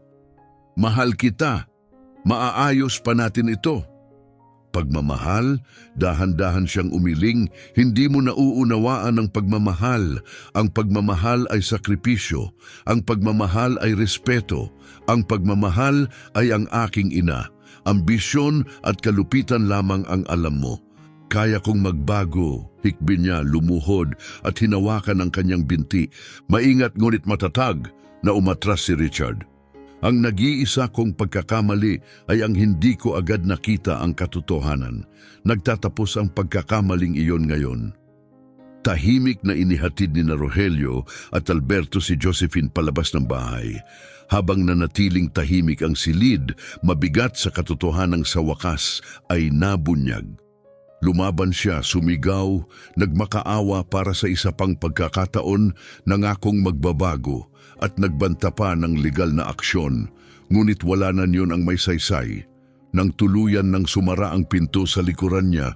Mahal kita. Maaayos pa natin ito. Pagmamahal, dahan-dahan siyang umiling, hindi mo nauunawaan ang pagmamahal. Ang pagmamahal ay sakripisyo, ang pagmamahal ay respeto, ang pagmamahal ay ang aking ina. Ambisyon at kalupitan lamang ang alam mo. Kaya kong magbago, hikbi niya, lumuhod at hinawakan ang kanyang binti. Maingat ngunit matatag na umatras si Richard. Ang nag-iisa kong pagkakamali ay ang hindi ko agad nakita ang katotohanan. Nagtatapos ang pagkakamaling iyon ngayon. Tahimik na inihatid ni Rogelio at Alberto si Josephine palabas ng bahay. Habang nanatiling tahimik ang silid, mabigat sa katotohanan sa wakas ay nabunyag. Lumaban siya, sumigaw, nagmakaawa para sa isa pang pagkakataon, nangakong magbabago at nagbanta pa ng legal na aksyon. Ngunit wala na niyon ang may saysay. Nang tuluyan ng sumara ang pinto sa likuran niya,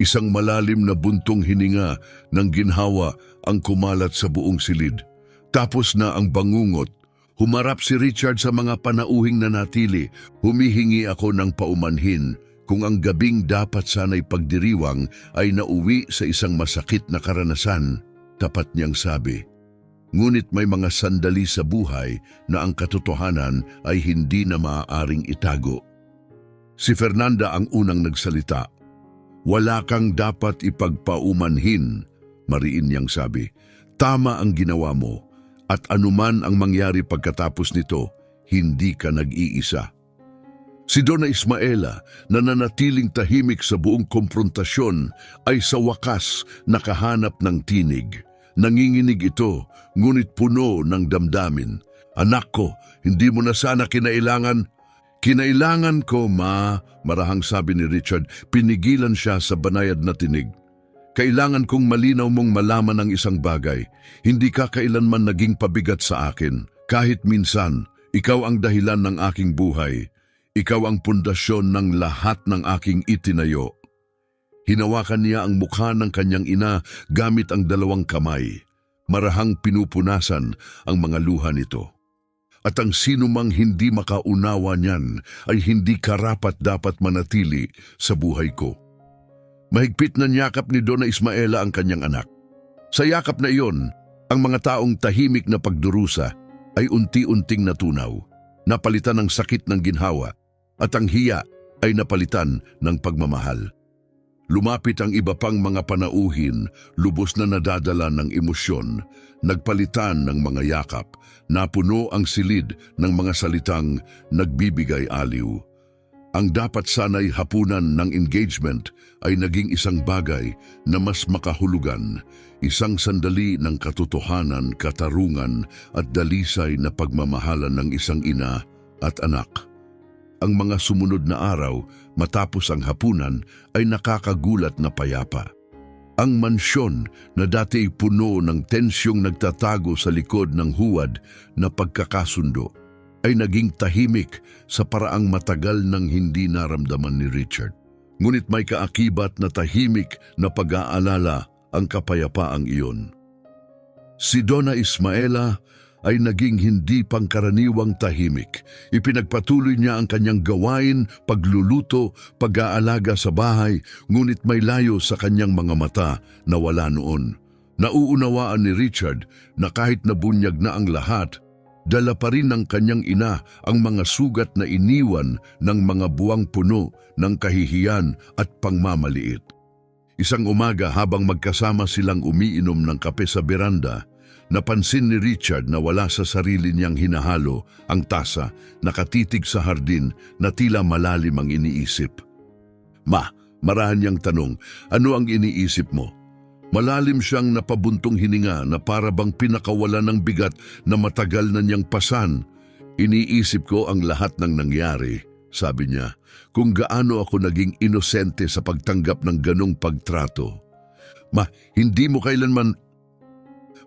isang malalim na buntong hininga ng ginhawa ang kumalat sa buong silid. Tapos na ang bangungot. Humarap si Richard sa mga panauhing nanatili. Humihingi ako ng paumanhin. Kung ang gabing dapat sana'y pagdiriwang ay nauwi sa isang masakit na karanasan, tapat niyang sabi. Ngunit may mga sandali sa buhay na ang katotohanan ay hindi na maaaring itago. Si Fernanda ang unang nagsalita. Wala kang dapat ipagpaumanhin, mariin niyang sabi. Tama ang ginawa mo at anuman ang mangyari pagkatapos nito, hindi ka nag-iisa. Si Donna Ismaela na nanatiling tahimik sa buong komprontasyon ay sa wakas nakahanap ng tinig. Nanginginig ito, ngunit puno ng damdamin. Anak ko, hindi mo na sana kinailangan. Kinailangan ko, ma, marahang sabi ni Richard, pinigilan siya sa banayad na tinig. Kailangan kong malinaw mong malaman ang isang bagay. Hindi ka kailanman naging pabigat sa akin. Kahit minsan, ikaw ang dahilan ng aking buhay. Ikaw ang pundasyon ng lahat ng aking itinayo. Hinawakan niya ang mukha ng kanyang ina gamit ang dalawang kamay. Marahang pinupunasan ang mga luha nito. At ang sinumang hindi makaunawa niyan ay hindi karapat-dapat manatili sa buhay ko. Mahigpit na niyakap ni Donna Ismaela ang kanyang anak. Sa yakap na iyon, ang mga taong tahimik na pagdurusa ay unti-unting natunaw. Napalitan ng sakit ng ginhawa at ang hiya ay napalitan ng pagmamahal. Lumapit ang iba pang mga panauhin, lubos na nadadala ng emosyon, nagpalitan ng mga yakap, napuno ang silid ng mga salitang nagbibigay aliw. Ang dapat sana'y hapunan ng engagement ay naging isang bagay na mas makahulugan, isang sandali ng katotohanan, katarungan at dalisay na pagmamahalan ng isang ina at anak. Ang mga sumunod na araw, matapos ang hapunan, ay nakakagulat na payapa. Ang mansyon na dati ay puno ng tensyong nagtatago sa likod ng huwad na pagkakasundo, ay naging tahimik sa paraang matagal nang hindi naramdaman ni Richard. Ngunit may kaakibat na tahimik na pag-aalala ang kapayapaang iyon. Si Donna Ismaela ay naging hindi pangkaraniwang tahimik. Ipinagpatuloy niya ang kanyang gawain, pagluluto, pag-aalaga sa bahay, ngunit may layo sa kanyang mga mata na wala noon. Nauunawaan ni Richard na kahit nabunyag na ang lahat, dala pa rin ng kanyang ina ang mga sugat na iniwan ng mga buwang puno ng kahihiyan at pangmamaliit. Isang umaga habang magkasama silang umiinom ng kape sa beranda, napansin ni Richard na wala sa sarili niyang hinahalo ang tasa, nakatitig sa hardin na tila malalim ang iniisip. Ma, marahan niyang tanong, ano ang iniisip mo? Malalim siyang napabuntong hininga na para bang pinakawala ng bigat na matagal na niyang pasan. Iniisip ko ang lahat ng nangyari, sabi niya, kung gaano ako naging inosente sa pagtanggap ng ganong pagtrato. Ma, hindi mo kailanman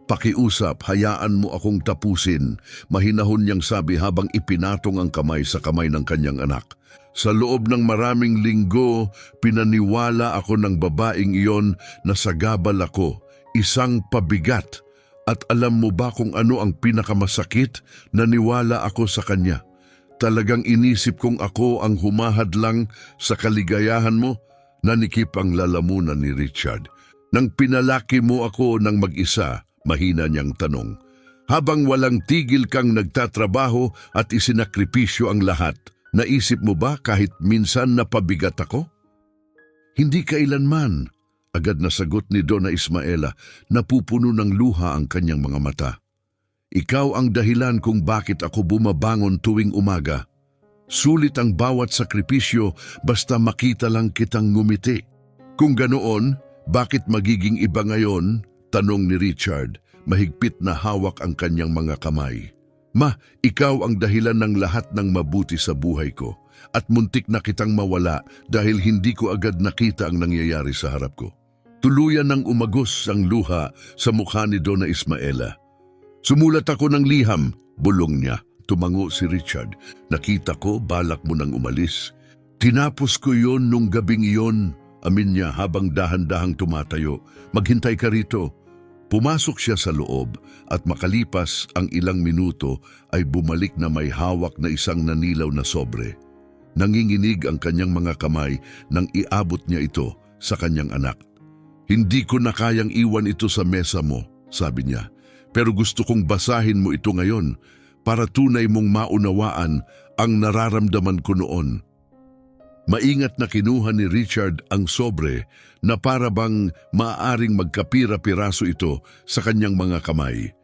pakiusap, hayaan mo akong tapusin, mahinahon niyang sabi habang ipinatong ang kamay sa kamay ng kanyang anak. Sa loob ng maraming linggo, pinaniwala ako ng babaeng iyon na sagabal ako, isang pabigat. At alam mo ba kung ano ang pinakamasakit? Naniwala ako sa kanya. Talagang inisip kong ako ang humahadlang sa kaligayahan mo. Nanikip ang lalamunan ni Richard. Nang pinalaki mo ako ng mag-isa, mahina niyang tanong. Habang walang tigil kang nagtatrabaho at isinakripisyo ang lahat, naisip mo ba kahit minsan napabigat ako? Hindi kailanman, agad na sagot ni Donna Ismaela, napupuno ng luha ang kanyang mga mata. Ikaw ang dahilan kung bakit ako bumabangon tuwing umaga. Sulit ang bawat sakripisyo basta makita lang kitang ngumiti. Kung ganoon, bakit magiging iba ngayon? Tanong ni Richard, mahigpit na hawak ang kanyang mga kamay. Ma, ikaw ang dahilan ng lahat ng mabuti sa buhay ko at muntik na kitang mawala dahil hindi ko agad nakita ang nangyayari sa harap ko. Tuluyan ng umagos ang luha sa mukha ni Donna Ismaela. Sumulat ako ng liham, bulong niya. Tumango si Richard. Nakita ko, balak mo nang umalis. Tinapos ko yon nung gabing iyon, amin niya habang dahan-dahang tumatayo. Maghintay ka rito. Pumasok siya sa loob at makalipas ang ilang minuto ay bumalik na may hawak na isang nanilaw na sobre. Nanginginig ang kanyang mga kamay nang iabot niya ito sa kanyang anak. Hindi ko na kayang iwan ito sa mesa mo, sabi niya. Pero gusto kong basahin mo ito ngayon para tunay mong maunawaan ang nararamdaman ko noon. Maingat na kinuha ni Richard ang sobre na para bang maaaring magkapira-piraso ito sa kanyang mga kamay.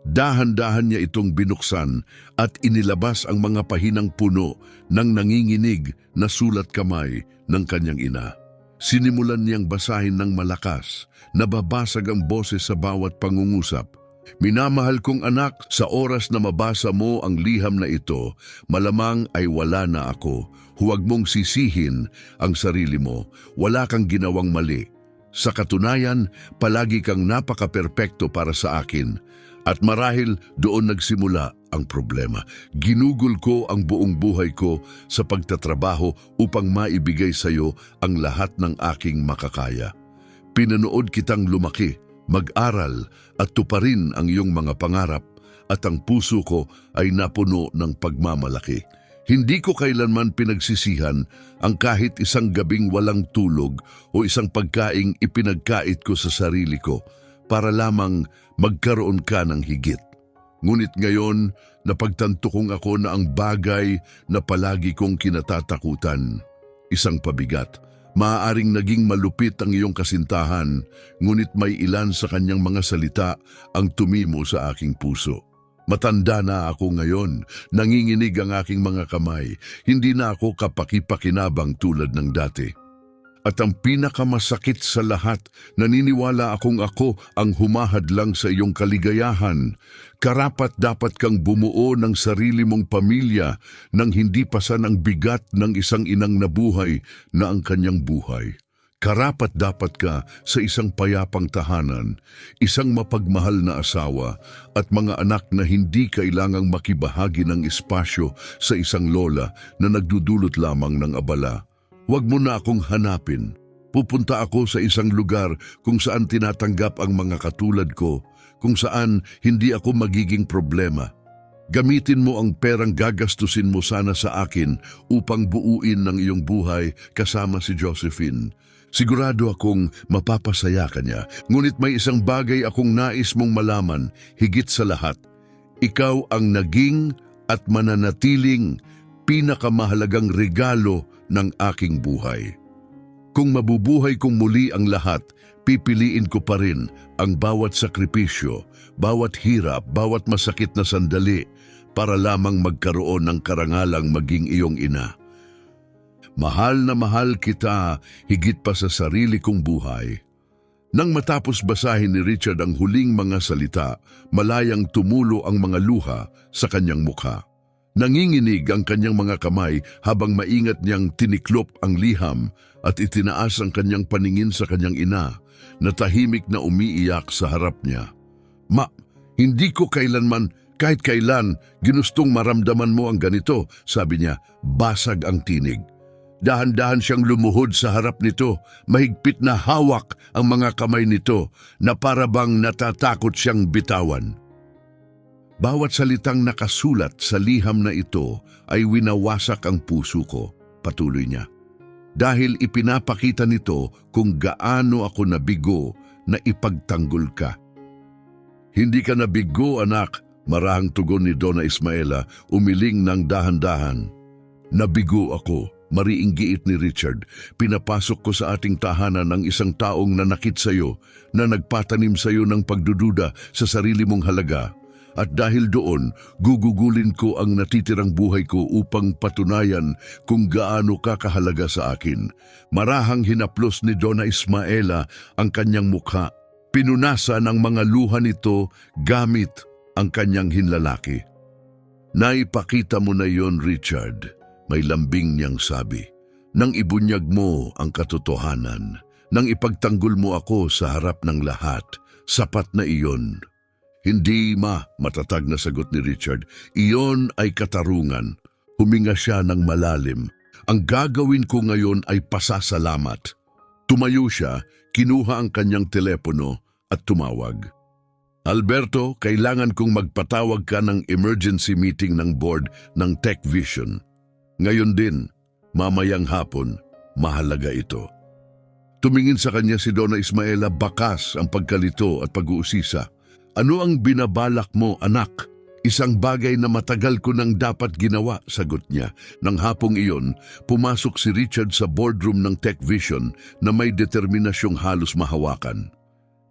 Dahan-dahan niya itong binuksan at inilabas ang mga pahinang puno ng nanginginig na sulat kamay ng kanyang ina. Sinimulan niyang basahin ng malakas, nababasag ang boses sa bawat pangungusap. Minamahal kong anak, sa oras na mabasa mo ang liham na ito, malamang ay wala na ako. Huwag mong sisihin ang sarili mo. Wala kang ginawang mali. Sa katunayan, palagi kang napaka-perpekto para sa akin. At marahil doon nagsimula ang problema. Ginugol ko ang buong buhay ko sa pagtatrabaho upang maibigay sa iyo ang lahat ng aking makakaya. Pinanood kitang lumaki, mag-aral at tuparin ang iyong mga pangarap at ang puso ko ay napuno ng pagmamalaki. Hindi ko kailanman pinagsisihan ang kahit isang gabing walang tulog o isang pagkaing ipinagkait ko sa sarili ko para lamang magkaroon ka ng higit. Ngunit ngayon, napagtanto kong ako na ang bagay na palagi kong kinatatakutan, isang pabigat. Maaaring naging malupit ang iyong kasintahan, ngunit may ilan sa kanyang mga salita ang tumimo sa aking puso. Matanda na ako ngayon, nanginginig ang aking mga kamay, hindi na ako kapaki-pakinabang tulad ng dati. At ang pinakamasakit sa lahat, naniniwala akong ako ang humahadlang sa iyong kaligayahan. Karapat-dapat kang bumuo ng sarili mong pamilya nang hindi pasan ang bigat ng isang inang nabuhay na ang kanyang buhay. Karapat-dapat ka sa isang payapang tahanan, isang mapagmahal na asawa at mga anak na hindi kailangang makibahagi ng espasyo sa isang lola na nagdudulot lamang ng abala. Huwag mo na akong hanapin. Pupunta ako sa isang lugar kung saan tinatanggap ang mga katulad ko, kung saan hindi ako magiging problema. Gamitin mo ang perang gagastusin mo sana sa akin upang buuin ng iyong buhay kasama si Josephine. Sigurado akong mapapasaya ka niya, ngunit may isang bagay akong nais mong malaman, higit sa lahat. Ikaw ang naging at mananatiling pinakamahalagang regalo ng aking buhay. Kung mabubuhay kong muli ang lahat, pipiliin ko pa rin ang bawat sakripisyo, bawat hirap, bawat masakit na sandali para lamang magkaroon ng karangalang maging iyong ina. Mahal na mahal kita higit pa sa sarili kong buhay. Nang matapos basahin ni Richard ang huling mga salita, malayang tumulo ang mga luha sa kanyang mukha. Nanginginig ang kanyang mga kamay habang maingat niyang tiniklop ang liham at itinaas ang kanyang paningin sa kanyang ina na tahimik na umiiyak sa harap niya. Ma, hindi ko kailanman, kahit kailan, ginustong maramdaman mo ang ganito, sabi niya, basag ang tinig. Dahan-dahan siyang lumuhod sa harap nito, mahigpit na hawak ang mga kamay nito na para bang natatakot siyang bitawan. Bawat salitang nakasulat sa liham na ito ay winawasak ang puso ko, patuloy niya. Dahil ipinapakita nito kung gaano ako nabigo na ipagtanggol ka. Hindi ka nabigo, anak, marahang tugon ni Donna Ismaela, umiling ng dahan-dahan. Nabigo ako, mariing giit ni Richard. Pinapasok ko sa ating tahanan ng isang taong nanakit sa iyo, na nagpatanim sa iyo ng pagdududa sa sarili mong halaga. At dahil doon, gugugulin ko ang natitirang buhay ko upang patunayan kung gaano kakahalaga sa akin. Marahang hinaplos ni Donna Ismaela ang kanyang mukha. Pinunasa ng mga luha nito gamit ang kanyang hinlalaki. Naipakita mo na yon, Richard, may lambing niyang sabi. Nang ibunyag mo ang katotohanan, nang ipagtanggol mo ako sa harap ng lahat, sapat na iyon. Hindi, ma, matatag na sagot ni Richard. Iyon ay katarungan. Huminga siya ng malalim. Ang gagawin ko ngayon ay pasasalamat. Tumayo siya, kinuha ang kanyang telepono at tumawag. Alberto, kailangan kong magpatawag ka ng emergency meeting ng board ng TechVision. Ngayon din, mamayang hapon, mahalaga ito. Tumingin sa kanya si Donna Ismaela, bakas ang pagkalito at pag-uusisa. Ano ang binabalak mo, anak? Isang bagay na matagal ko nang dapat ginawa, sagot niya. Nang hapong iyon, pumasok si Richard sa boardroom ng TechVision na may determinasyong halos mahawakan.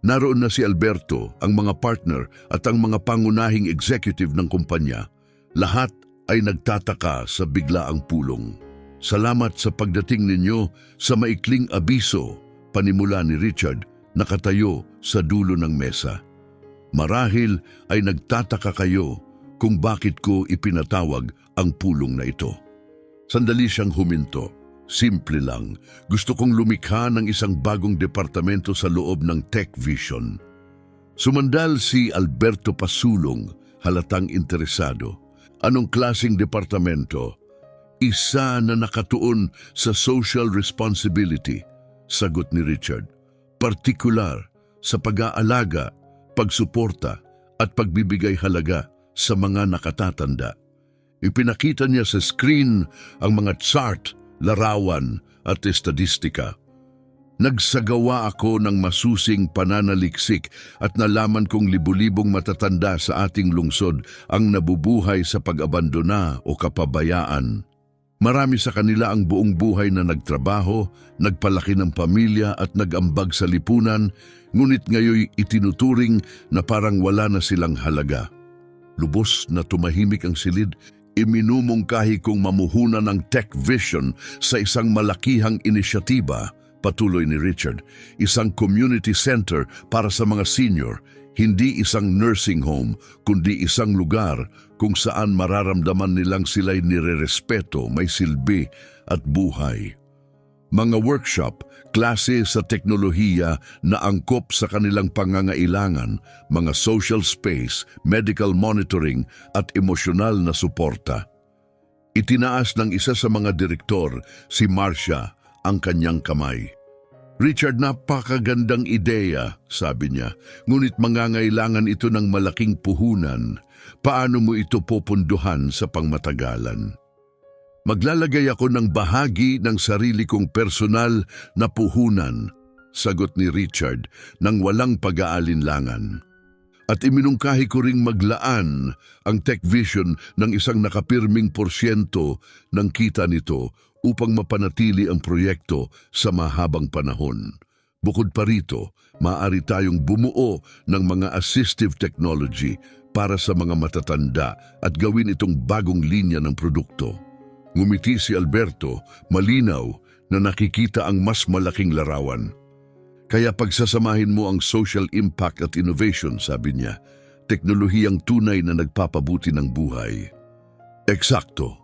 Naroon na si Alberto, ang mga partner at ang mga pangunahing executive ng kumpanya. Lahat ay nagtataka sa biglaang pulong. Salamat sa pagdating ninyo sa maikling abiso, panimula ni Richard, nakatayo sa dulo ng mesa. Marahil ay nagtataka kayo kung bakit ko ipinatawag ang pulong na ito. Sandali siyang huminto. Simple lang, gusto kong lumikha ng isang bagong departamento sa loob ng Tech Vision. Sumandal si Alberto Pasulong, halatang interesado. Anong klaseng departamento? Isa na nakatuon sa social responsibility, sagot ni Richard. Partikular sa pag-aalaga, pagsuporta at pagbibigay halaga sa mga nakatatanda. Ipinakita niya sa screen ang mga chart, larawan at estadistika. Nagsagawa ako ng masusing pananaliksik at nalaman kong libu-libong matatanda sa ating lungsod ang nabubuhay sa pag-abandona o kapabayaan. Marami sa kanila ang buong buhay na nagtrabaho, nagpalaki ng pamilya at nag-ambag sa lipunan, ngunit ngayon itinuturing na parang wala na silang halaga. Lubos na tumahimik ang silid, iminumungkahi kong mamuhunan ng Tech Vision sa isang malakihang inisyatiba, patuloy ni Richard, isang community center para sa mga senior, hindi isang nursing home, kundi isang lugar kung saan mararamdaman nilang sila'y nirerespeto, may silbi at buhay. Mga workshop, klase sa teknolohiya na angkop sa kanilang pangangailangan, mga social space, medical monitoring at emosyonal na suporta. Itinaas ng isa sa mga direktor, si Marcia, ang kanyang kamay. Richard, napakagandang ideya, sabi niya, ngunit mangangailangan ito ng malaking puhunan. Paano mo ito popunduhan sa pangmatagalan? Maglalagay ako ng bahagi ng sarili kong personal na puhunan, sagot ni Richard nang walang pag-aalinlangan. At iminungkahi ko ring maglaan ang Tech Vision ng isang nakapirming porsyento ng kita nito upang mapanatili ang proyekto sa mahabang panahon. Bukod pa rito, maaari tayong bumuo ng mga assistive technology para sa mga matatanda at gawin itong bagong linya ng produkto. Ngumiti si Alberto, malinaw na nakikita ang mas malaking larawan. Kaya pagsasamahin mo ang social impact at innovation, sabi niya, teknolohiyang tunay na nagpapabuti ng buhay. Eksakto,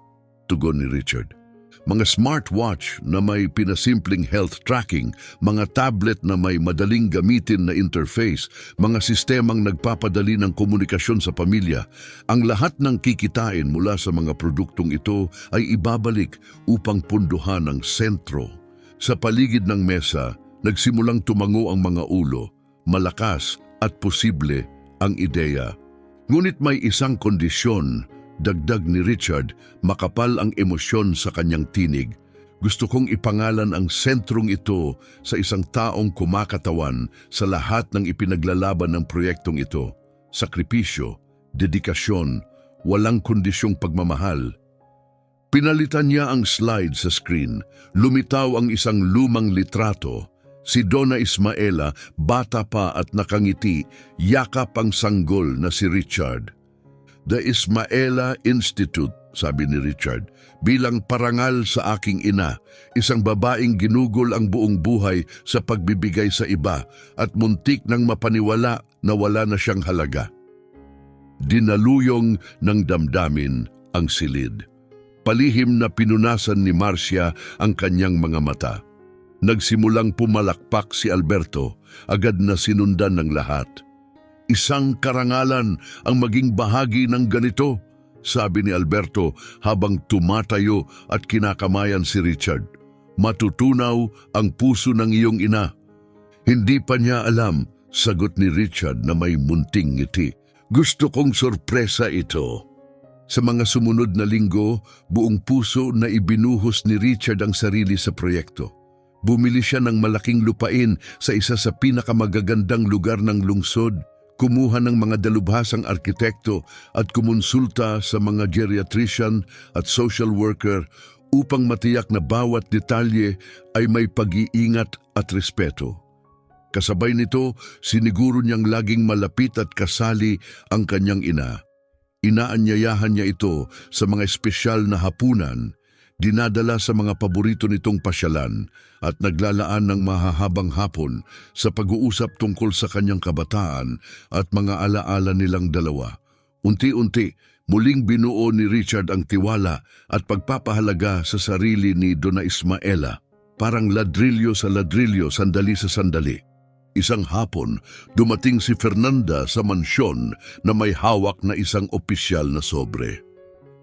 tugon ni Richard. Mga smartwatch na may pinasimpleng health tracking, mga tablet na may madaling gamitin na interface, mga sistemang nagpapadali ng komunikasyon sa pamilya, ang lahat ng kikitain mula sa mga produktong ito ay ibabalik upang punduhan ang sentro. Sa paligid ng mesa, nagsimulang tumango ang mga ulo, malakas at posible ang ideya. Ngunit may isang kondisyon, dagdag ni Richard, makapal ang emosyon sa kanyang tinig. Gusto kong ipangalan ang sentrong ito sa isang taong kumakatawan sa lahat ng ipinaglalaban ng proyektong ito. Sakripisyo, dedikasyon, walang kondisyong pagmamahal. Pinalitan niya ang slide sa screen. Lumitaw ang isang lumang litrato. Si Donna Ismaela, bata pa at nakangiti, yakap ang sanggol na si Richard. The Ismaela Institute, sabi ni Richard, bilang parangal sa aking ina, isang babaeng ginugol ang buong buhay sa pagbibigay sa iba at muntik nang mapaniwala na wala na siyang halaga. Dinaluyong ng damdamin ang silid. Palihim na pinunasan ni Marcia ang kanyang mga mata. Nagsimulang pumalakpak si Alberto, agad na sinundan ng lahat. Isang karangalan ang maging bahagi ng ganito, sabi ni Alberto habang tumatayo at kinakamayan si Richard. Matutunaw ang puso ng iyong ina. Hindi pa niya alam, sagot ni Richard na may munting ngiti. Gusto kong sorpresa ito. Sa mga sumunod na linggo, buong puso na ibinuhos ni Richard ang sarili sa proyekto. Bumili siya ng malaking lupain sa isa sa pinakamagagandang lugar ng lungsod. Kumuha ng mga dalubhasang arkitekto at kumonsulta sa mga geriatrician at social worker upang matiyak na bawat detalye ay may pag-iingat at respeto. Kasabay nito, siniguro niyang laging malapit at kasali ang kanyang ina. Inaanyayahan niya ito sa mga espesyal na hapunan, dinadala sa mga paborito nitong pasyalan at naglalaan ng mahahabang hapon sa pag-uusap tungkol sa kanyang kabataan at mga alaala nilang dalawa. Unti-unti, muling binuo ni Richard ang tiwala at pagpapahalaga sa sarili ni Donna Ismaela, parang ladrilyo sa ladrilyo, sandali sa sandali. Isang hapon, dumating si Fernanda sa mansyon na may hawak na isang opisyal na sobre.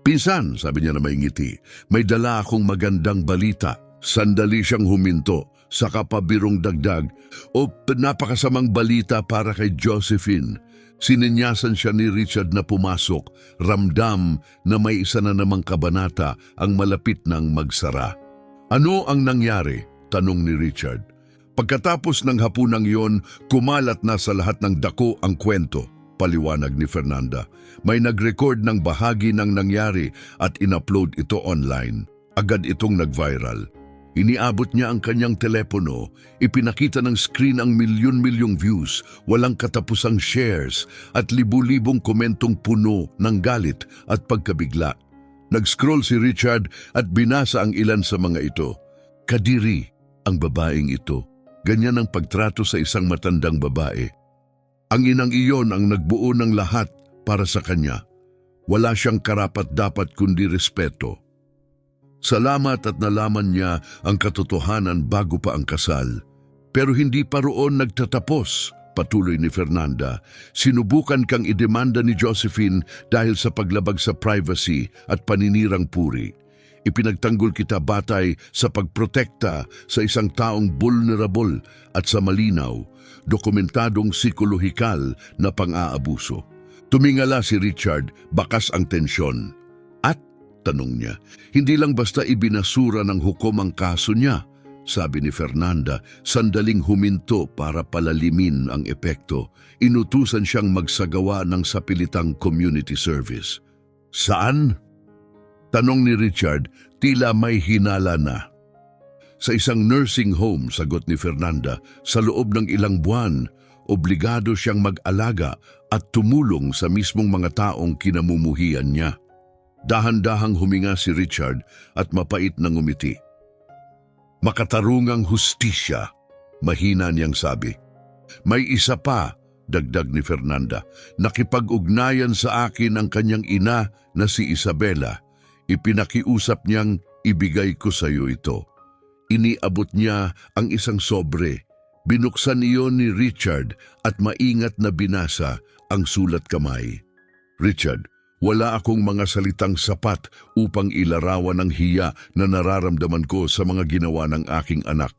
"Pinsan," sabi niya na may ngiti, "may dala akong magandang balita." Sandali siyang huminto, saka pabirong dagdag, "O napakasamang balita para kay Josephine." Sininyasan siya ni Richard na pumasok, ramdam na may isa na namang kabanata ang malapit ng magsara. "Ano ang nangyari?" tanong ni Richard. Pagkatapos ng hapunang iyon, kumalat na sa lahat ng dako ang kwento. Paliwanag ni Fernanda. May nag-record ng bahagi ng nangyari at in-upload ito online. Agad itong nag-viral. Iniabot niya ang kanyang telepono, ipinakita ng screen ang milyon-milyong views, walang katapusang shares at libu-libong komentong puno ng galit at pagkabigla. Nag-scroll si Richard at binasa ang ilan sa mga ito. Kadiri ang babaeng ito. Ganyan ang pagtrato sa isang matandang babae. Ang inang iyon ang nagbuo ng lahat para sa kanya. Wala siyang karapat-dapat kundi respeto. Salamat at nalaman niya ang katotohanan bago pa ang kasal. Pero hindi pa roon nagtatapos, patuloy ni Fernanda. Sinubukan kang idemanda ni Josephine dahil sa paglabag sa privacy at paninirang puri. Ipinagtanggol kita batay sa pagprotekta sa isang taong vulnerable at sa malinaw, dokumentadong psikolohikal na pang-aabuso. Tumingala si Richard, bakas ang tensyon. At, tanong niya, hindi lang basta ibinasura ng hukom ang kaso niya, sabi ni Fernanda, sandaling huminto para palalimin ang epekto. Inutusan siyang magsagawa ng sapilitang community service. Saan? Tanong ni Richard, tila may hinala na. Sa isang nursing home, sagot ni Fernanda, sa loob ng ilang buwan, obligado siyang mag-alaga at tumulong sa mismong mga taong kinamumuhian niya. Dahan-dahang huminga si Richard at mapait na ngumiti. Makatarungang hustisya, mahina niyang sabi. May isa pa, dagdag ni Fernanda, nakipag-ugnayan sa akin ang kanyang ina na si Isabela. Ipinakiusap niyang ibigay ko sa iyo ito. Iniabot niya ang isang sobre. Binuksan iyon ni Richard at maingat na binasa ang sulat kamay. Richard, wala akong mga salitang sapat upang ilarawan ang hiya na nararamdaman ko sa mga ginawa ng aking anak.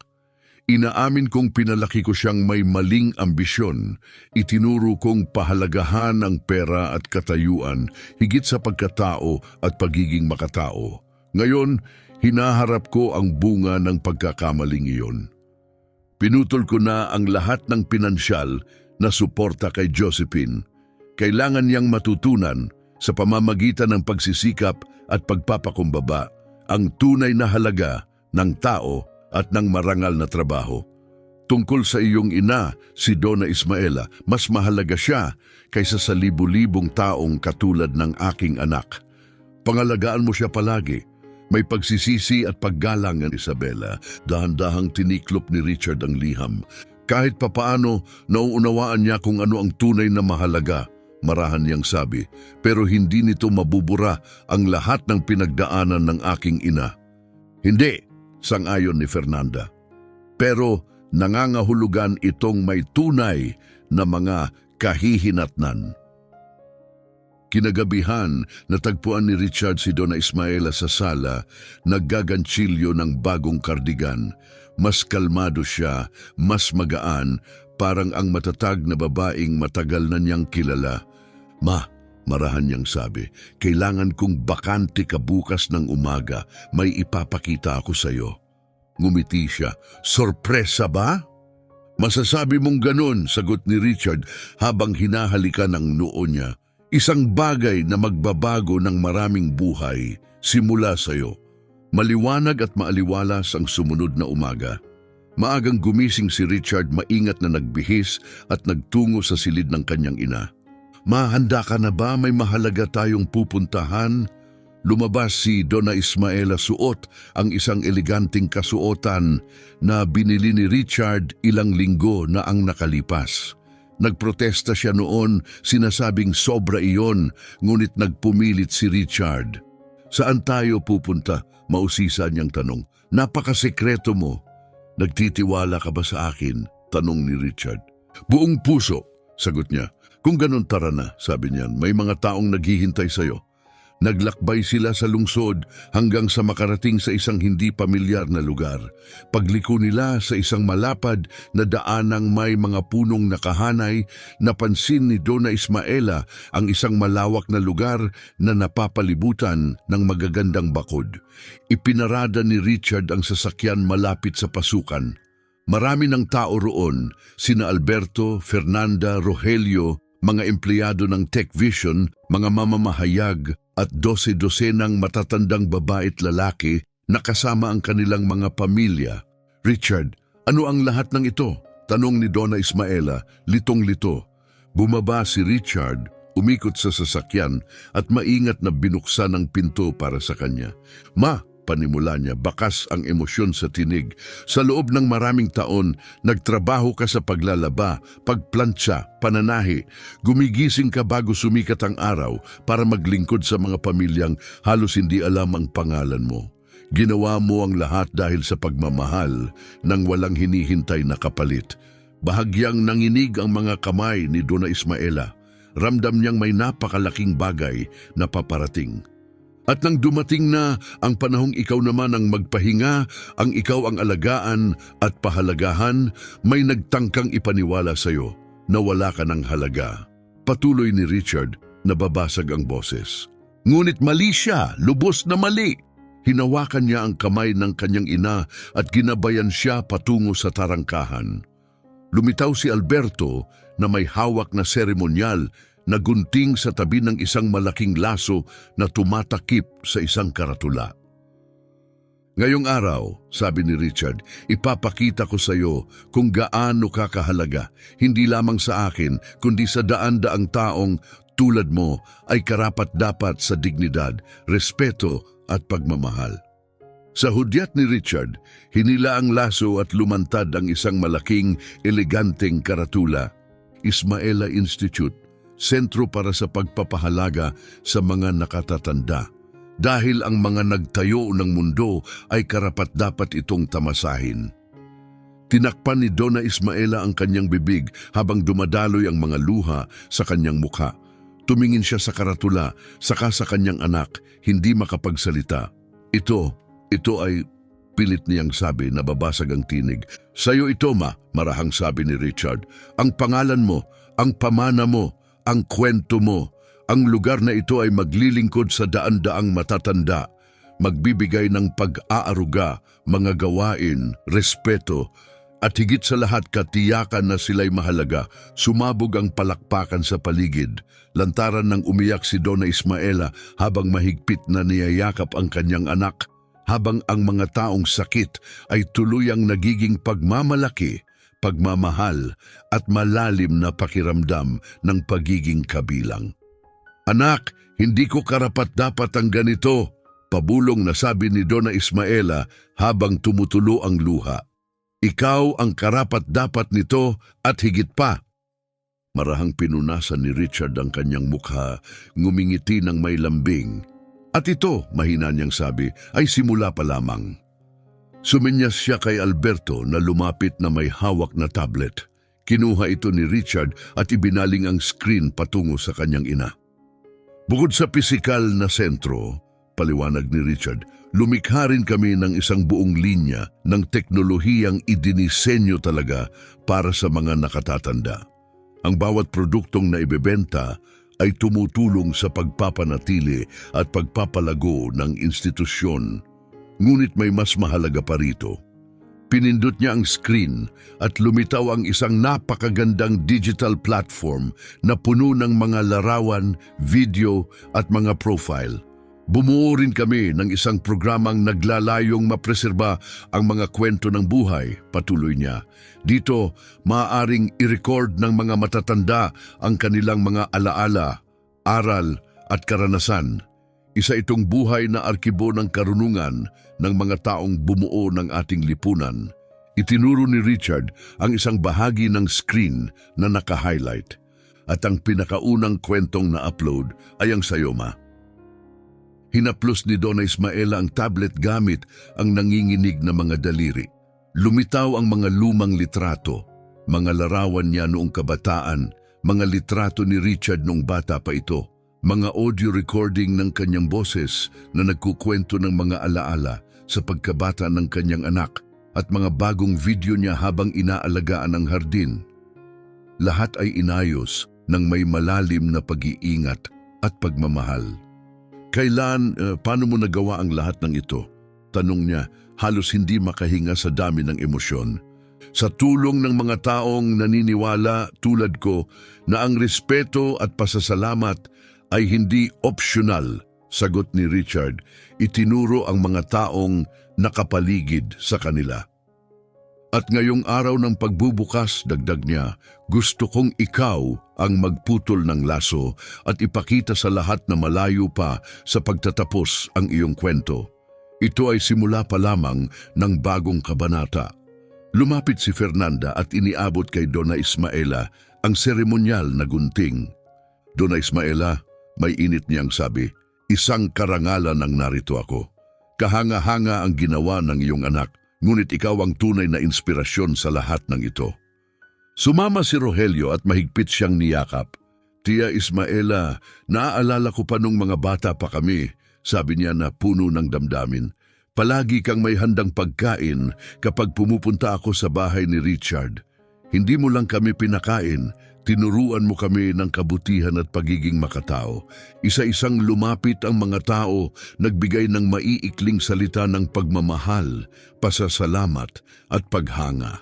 Inaamin kong pinalaki ko siyang may maling ambisyon. Itinuro kong pahalagahan ang pera at katayuan higit sa pagkatao at pagiging makatao. Ngayon, hinaharap ko ang bunga ng pagkakamaling iyon. Pinutol ko na ang lahat ng pinansyal na suporta kay Josephine. Kailangan niyang matutunan sa pamamagitan ng pagsisikap at pagpapakumbaba ang tunay na halaga ng tao at ng marangal na trabaho. Tungkol sa iyong ina, si Donna Ismaela, mas mahalaga siya kaysa sa libu-libong taong katulad ng aking anak. Pangalagaan mo siya palagi. May pagsisisi at paggalang ng Isabela. Dahan-dahang tiniklop ni Richard ang liham. Kahit papaano, nauunawaan niya kung ano ang tunay na mahalaga, marahan niyang sabi. Pero hindi nito mabubura ang lahat ng pinagdaanan ng aking ina. Hindi, sang-ayon ni Fernanda. Pero nangangahulugan itong may tunay na mga kahihinatnan. Kinagabihan, natagpuan ni Richard si Donna Ismaela sa sala, naggagantsilyo ng bagong kardigan. Mas kalmado siya, mas magaan, parang ang matatag na babaeng matagal na niyang kilala. Ma, marahan niyang sabi, kailangan kong bakante ka bukas ng umaga, may ipapakita ako sa iyo. Ngumiti siya, sorpresa ba? Masasabi mong ganun, sagot ni Richard habang hinahalikan ang noo niya. Isang bagay na magbabago ng maraming buhay, simula sa iyo. Maliwanag at maaliwalas ang sumunod na umaga. Maagang gumising si Richard, maingat na nagbihis at nagtungo sa silid ng kanyang ina. Ma, handa ka na ba? May mahalaga tayong pupuntahan. lumabas si Donna Ismaela suot ang isang eleganteng kasuotan na binili ni Richard ilang linggo na ang nakalipas. Nagprotesta siya noon, sinasabing sobra iyon, ngunit nagpumilit si Richard. Saan tayo pupunta? Mausisa niyang tanong. Napakasekreto mo. Nagtitiwala ka ba sa akin? Tanong ni Richard. Buong puso, sagot niya. Kung ganun tara na, sabi niyan, may mga taong naghihintay sa'yo. Naglakbay sila sa lungsod hanggang sa makarating sa isang hindi pamilyar na lugar. Pagliko nila sa isang malapad na daanang may mga punong nakahanay, napansin ni Donna Ismaela ang isang malawak na lugar na napapalibutan ng magagandang bakod. Ipinarada ni Richard ang sasakyan malapit sa pasukan. Marami ng tao roon, sina Alberto, Fernanda, Rogelio, mga empleyado ng TechVision, mga mamamahayag at 12-dosenang matatandang babae at lalaki na kasama ang kanilang mga pamilya. Richard, ano ang lahat ng ito? Tanong ni Donna Ismaela, litong-lito. Bumaba si Richard, umikot sa sasakyan at maingat na binuksan ang pinto para sa kanya. Ma, panimula niya, bakas ang emosyon sa tinig. Sa loob ng maraming taon, nagtrabaho ka sa paglalaba, pagplantsa, pananahi. Gumigising ka bago sumikat ang araw para maglingkod sa mga pamilyang halos hindi alam ang pangalan mo. Ginawa mo ang lahat dahil sa pagmamahal nang walang hinihintay na kapalit. Bahagyang nanginig ang mga kamay ni Donna Ismaela. Ramdam niyang may napakalaking bagay na paparating. At nang dumating na ang panahong ikaw naman ang magpahinga, ang ikaw ang alagaan at pahalagahan, may nagtangkang ipaniwala sa iyo na wala ka ng halaga. Patuloy ni Richard, nababasag ang boses. Ngunit mali siya, lubos na mali. Hinawakan niya ang kamay ng kanyang ina at ginabayan siya patungo sa tarangkahan. Lumitaw si Alberto na may hawak na seremonyal na gunting sa tabi ng isang malaking laso na tumatakip sa isang karatula. Ngayong araw, sabi ni Richard, ipapakita ko sa iyo kung gaano ka kahalaga, hindi lamang sa akin, kundi sa daan-daang taong tulad mo ay karapat-dapat sa dignidad, respeto at pagmamahal. Sa hudyat ni Richard, hinila ang laso at lumantad ang isang malaking, eleganteng karatula, Ismaela Institute, sentro para sa pagpapahalaga sa mga nakatatanda. Dahil ang mga nagtayo ng mundo ay karapat-dapat itong tamasahin. Tinakpan ni Donna Ismaela ang kanyang bibig habang dumadaloy ang mga luha sa kanyang mukha. Tumingin siya sa karatula, saka sa kanyang anak, hindi makapagsalita. Ito ay, pilit niyang sabi, nababasag ang tinig. Sa'yo ito, ma, marahang sabi ni Richard. Ang pangalan mo, ang pamana mo, ang kwento mo, ang lugar na ito ay maglilingkod sa daan-daang matatanda, magbibigay ng pag-aaruga, mga gawain, respeto, at higit sa lahat katiyakan na sila'y mahalaga. Sumabog ang palakpakan sa paligid. Lantaran ng umiyak si Donna Ismaela habang mahigpit na niyayakap ang kanyang anak, habang ang mga taong sakit ay tuluyang nagiging pagmamalaki, pagmamahal at malalim na pakiramdam ng pagiging kabilang. Anak, hindi ko karapat-dapat ang ganito, pabulong na sabi ni Donna Ismaela habang tumutulo ang luha. Ikaw ang karapat-dapat nito at higit pa. Marahang pinunasan ni Richard ang kanyang mukha, ngumingiti ng may lambing. At ito, mahina niyang sabi, ay simula pa lamang. Suminyas siya kay Alberto na lumapit na may hawak na tablet. Kinuha ito ni Richard at ibinaling ang screen patungo sa kanyang ina. Bukod sa pisikal na sentro, paliwanag ni Richard, lumikha rin kami ng isang buong linya ng teknolohiyang idinisenyo talaga para sa mga nakatatanda. Ang bawat produktong na ibebenta ay tumutulong sa pagpapanatili at pagpapalago ng institusyon. Ngunit may mas mahalaga pa rito. Pinindot niya ang screen at lumitaw ang isang napakagandang digital platform na puno ng mga larawan, video at mga profile. Bumuo rin kami ng isang programang naglalayong mapreserba ang mga kwento ng buhay, patuloy niya. Dito, maaaring i-record ng mga matatanda ang kanilang mga alaala, aral at karanasan. Isa itong buhay na arkibo ng karunungan ng mga taong bumuo ng ating lipunan. Itinuro ni Richard ang isang bahagi ng screen na naka-highlight. At ang pinakaunang kwentong na-upload ay ang Sayoma. Hinaplos ni Donna Ismaela ang tablet gamit ang nanginginig na mga daliri. Lumitaw ang mga lumang litrato, mga larawan niya noong kabataan, mga litrato ni Richard noong bata pa ito, mga audio recording ng kanyang boses na nagkukwento ng mga alaala sa pagkabata ng kanyang anak at mga bagong video niya habang inaalagaan ang hardin. Lahat ay inayos ng may malalim na pag-iingat at pagmamahal. Paano mo nagawa ang lahat ng ito? Tanong niya, halos hindi makahinga sa dami ng emosyon. Sa tulong ng mga taong naniniwala tulad ko na ang respeto at pasasalamat ay hindi optional, sagot ni Richard. Itinuro ang mga taong nakapaligid sa kanila. At ngayong araw ng pagbubukas, dagdag niya, gusto kong ikaw ang magputol ng laso at ipakita sa lahat na malayo pa sa pagtatapos ang iyong kwento. Ito ay simula pa lamang ng bagong kabanata. Lumapit si Fernanda at iniabot kay Donna Ismaela ang seremonyal na gunting. Donna Ismaela, may init niyang sabi, isang karangalan ang narito ako. Kahanga-hanga ang ginawa ng iyong anak, ngunit ikaw ang tunay na inspirasyon sa lahat ng ito. Sumama si Rogelio at mahigpit siyang niyakap. Tia Ismaela, naaalala ko pa nung mga bata pa kami, sabi niya na puno ng damdamin. Palagi kang may handang pagkain kapag pumupunta ako sa bahay ni Richard. Hindi mo lang kami pinakain, tinuruan mo kami ng kabutihan at pagiging makatao. Isa-isang lumapit ang mga tao, nagbigay ng maiikling salita ng pagmamahal, pasasalamat at paghanga.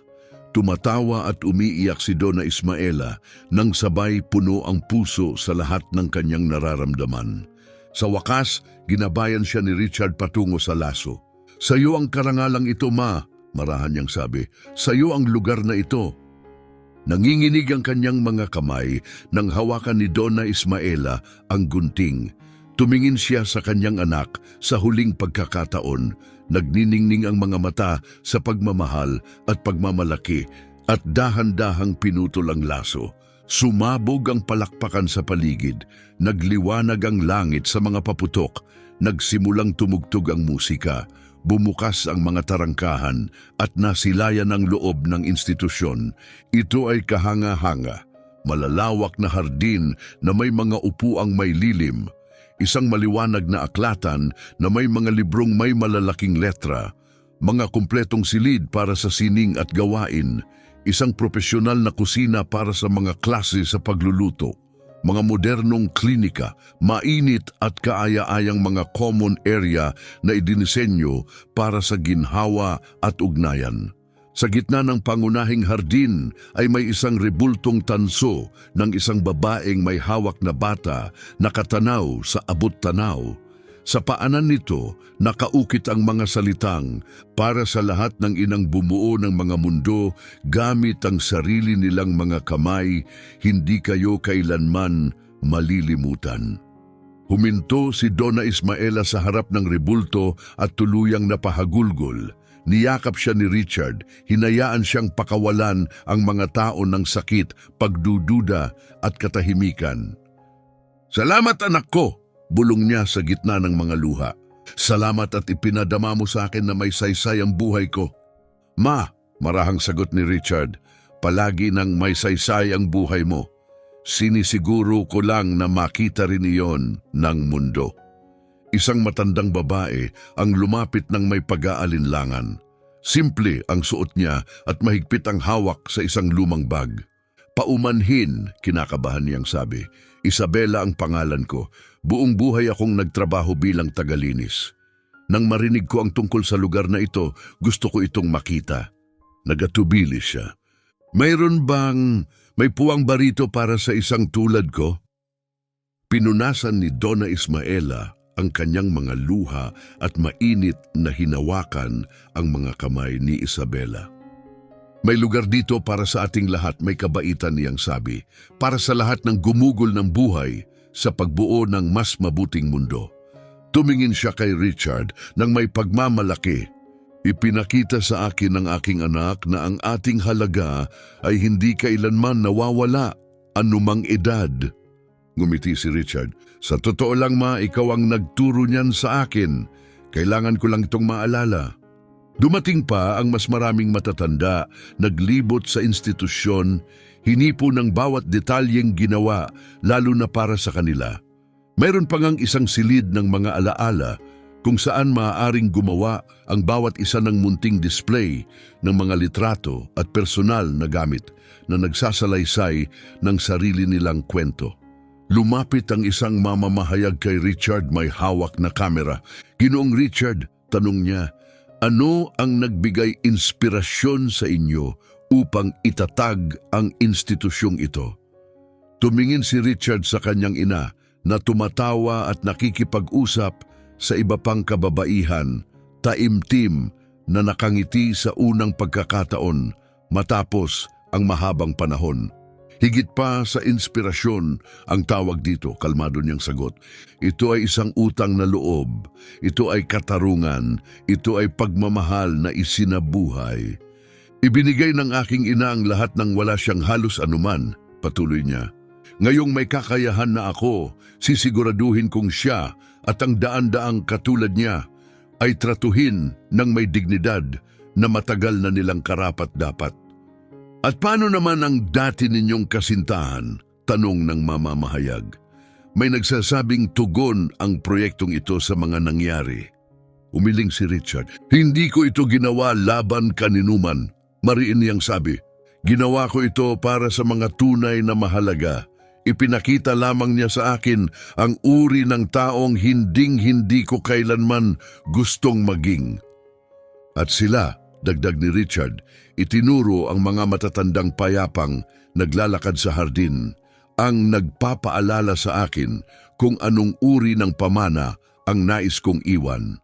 Tumatawa at umiiyak si Donna Ismaela nang sabay puno ang puso sa lahat ng kanyang nararamdaman. Sa wakas, ginabayan siya ni Richard patungo sa laso. Sa iyo ang karangalang ito, Ma, marahan niyang sabi. Sa iyo ang lugar na ito. Nanginginig ang kanyang mga kamay nang hawakan ni Donna Ismaela ang gunting. Tumingin siya sa kanyang anak sa huling pagkakataon. Nagniningning ang mga mata sa pagmamahal at pagmamalaki at dahan-dahang pinutol ang laso. Sumabog ang palakpakan sa paligid. Nagliwanag ang langit sa mga paputok. Nagsimulang tumugtog ang musika. Bumukas ang mga tarangkahan at nasilayan ang loob ng institusyon. Ito ay kahanga-hanga, malalawak na hardin na may mga upuang may lilim, isang maliwanag na aklatan na may mga librong may malalaking letra, mga kumpletong silid para sa sining at gawain, isang profesional na kusina para sa mga klase sa pagluluto, mga modernong klinika, mainit at kaaya-ayang mga common area na idinisenyo para sa ginhawa at ugnayan. Sa gitna ng pangunahing hardin ay may isang rebultong tanso ng isang babaeng may hawak na bata nakatanaw sa abot-tanaw. Sa paanan nito, nakaukit ang mga salitang para sa lahat ng inang bumuo ng mga mundo gamit ang sarili nilang mga kamay, hindi kayo kailanman malilimutan. Huminto si Donna Ismaela sa harap ng rebulto at tuluyang napahagulgol. Niyakap siya ni Richard, hinayaan siyang pakawalan ang mga tao ng sakit, pagdududa at katahimikan. Salamat anak ko! Bulong niya sa gitna ng mga luha. Salamat at ipinadama mo sa akin na may saysay ang buhay ko. Ma, marahang sagot ni Richard, palagi nang may saysay ang buhay mo. Sinisiguro ko lang na makita rin iyon ng mundo. Isang matandang babae ang lumapit ng may pag-aalinlangan. Simple ang suot niya at mahigpit ang hawak sa isang lumang bag. Paumanhin, kinakabahan niyang sabi. Isabela ang pangalan ko. Buong buhay akong nagtrabaho bilang tagalinis. Nang marinig ko ang tungkol sa lugar na ito, gusto ko itong makita. Nagatubili siya. May puwang barito para sa isang tulad ko? Pinunasan ni Donna Ismaela ang kanyang mga luha at mainit na hinawakan ang mga kamay ni Isabela. May lugar dito para sa ating lahat, may kabaitan niyang sabi, para sa lahat ng gumugol ng buhay sa pagbuo ng mas mabuting mundo. Tumingin siya kay Richard nang may pagmamalaki. Ipinakita sa akin ng aking anak na ang ating halaga ay hindi kailanman nawawala, anumang edad. Ngumiti si Richard. Sa totoo lang ma, ikaw ang nagturo niyan sa akin. Kailangan ko lang itong maalala. Dumating pa ang mas maraming matatanda, naglibot sa institusyon, hinipo ng bawat detalyeng ginawa, lalo na para sa kanila. Mayroon pa ngang isang silid ng mga alaala kung saan maaaring gumawa ang bawat isa ng munting display ng mga litrato at personal na gamit na nagsasalaysay ng sarili nilang kwento. Lumapit ang isang mamamahayag kay Richard, may hawak na kamera. Ginoong Richard, tanong niya, ano ang nagbigay inspirasyon sa inyo upang itatag ang institusyong ito? Tumingin si Richard sa kanyang ina na tumatawa at nakikipag-usap sa iba pang kababaihan, taimtim na nakangiti sa unang pagkakataon matapos ang mahabang panahon. Higit pa sa inspirasyon ang tawag dito, kalmado niyang sagot. Ito ay isang utang na loob, ito ay katarungan, ito ay pagmamahal na isinabuhay. Ibinigay ng aking ina ang lahat ng wala siyang halos anuman, patuloy niya. Ngayong may kakayahan na ako, sisiguraduhin kong siya at ang daan-daang katulad niya ay tratuhin ng may dignidad na matagal na nilang karapat-dapat. At paano naman ang dati ninyong kasintahan? Tanong ng mamamahayag. May nagsasabing tugon ang proyektong ito sa mga nangyari. Umiling si Richard. Hindi ko ito ginawa laban kaninuman. Mariin niyang sabi. Ginawa ko ito para sa mga tunay na mahalaga. Ipinakita lamang niya sa akin ang uri ng taong hinding-hindi ko kailanman gustong maging. At sila, dagdag ni Richard, itinuro ang mga matatandang payapang naglalakad sa hardin, ang nagpapaalala sa akin kung anong uri ng pamana ang nais kong iwan.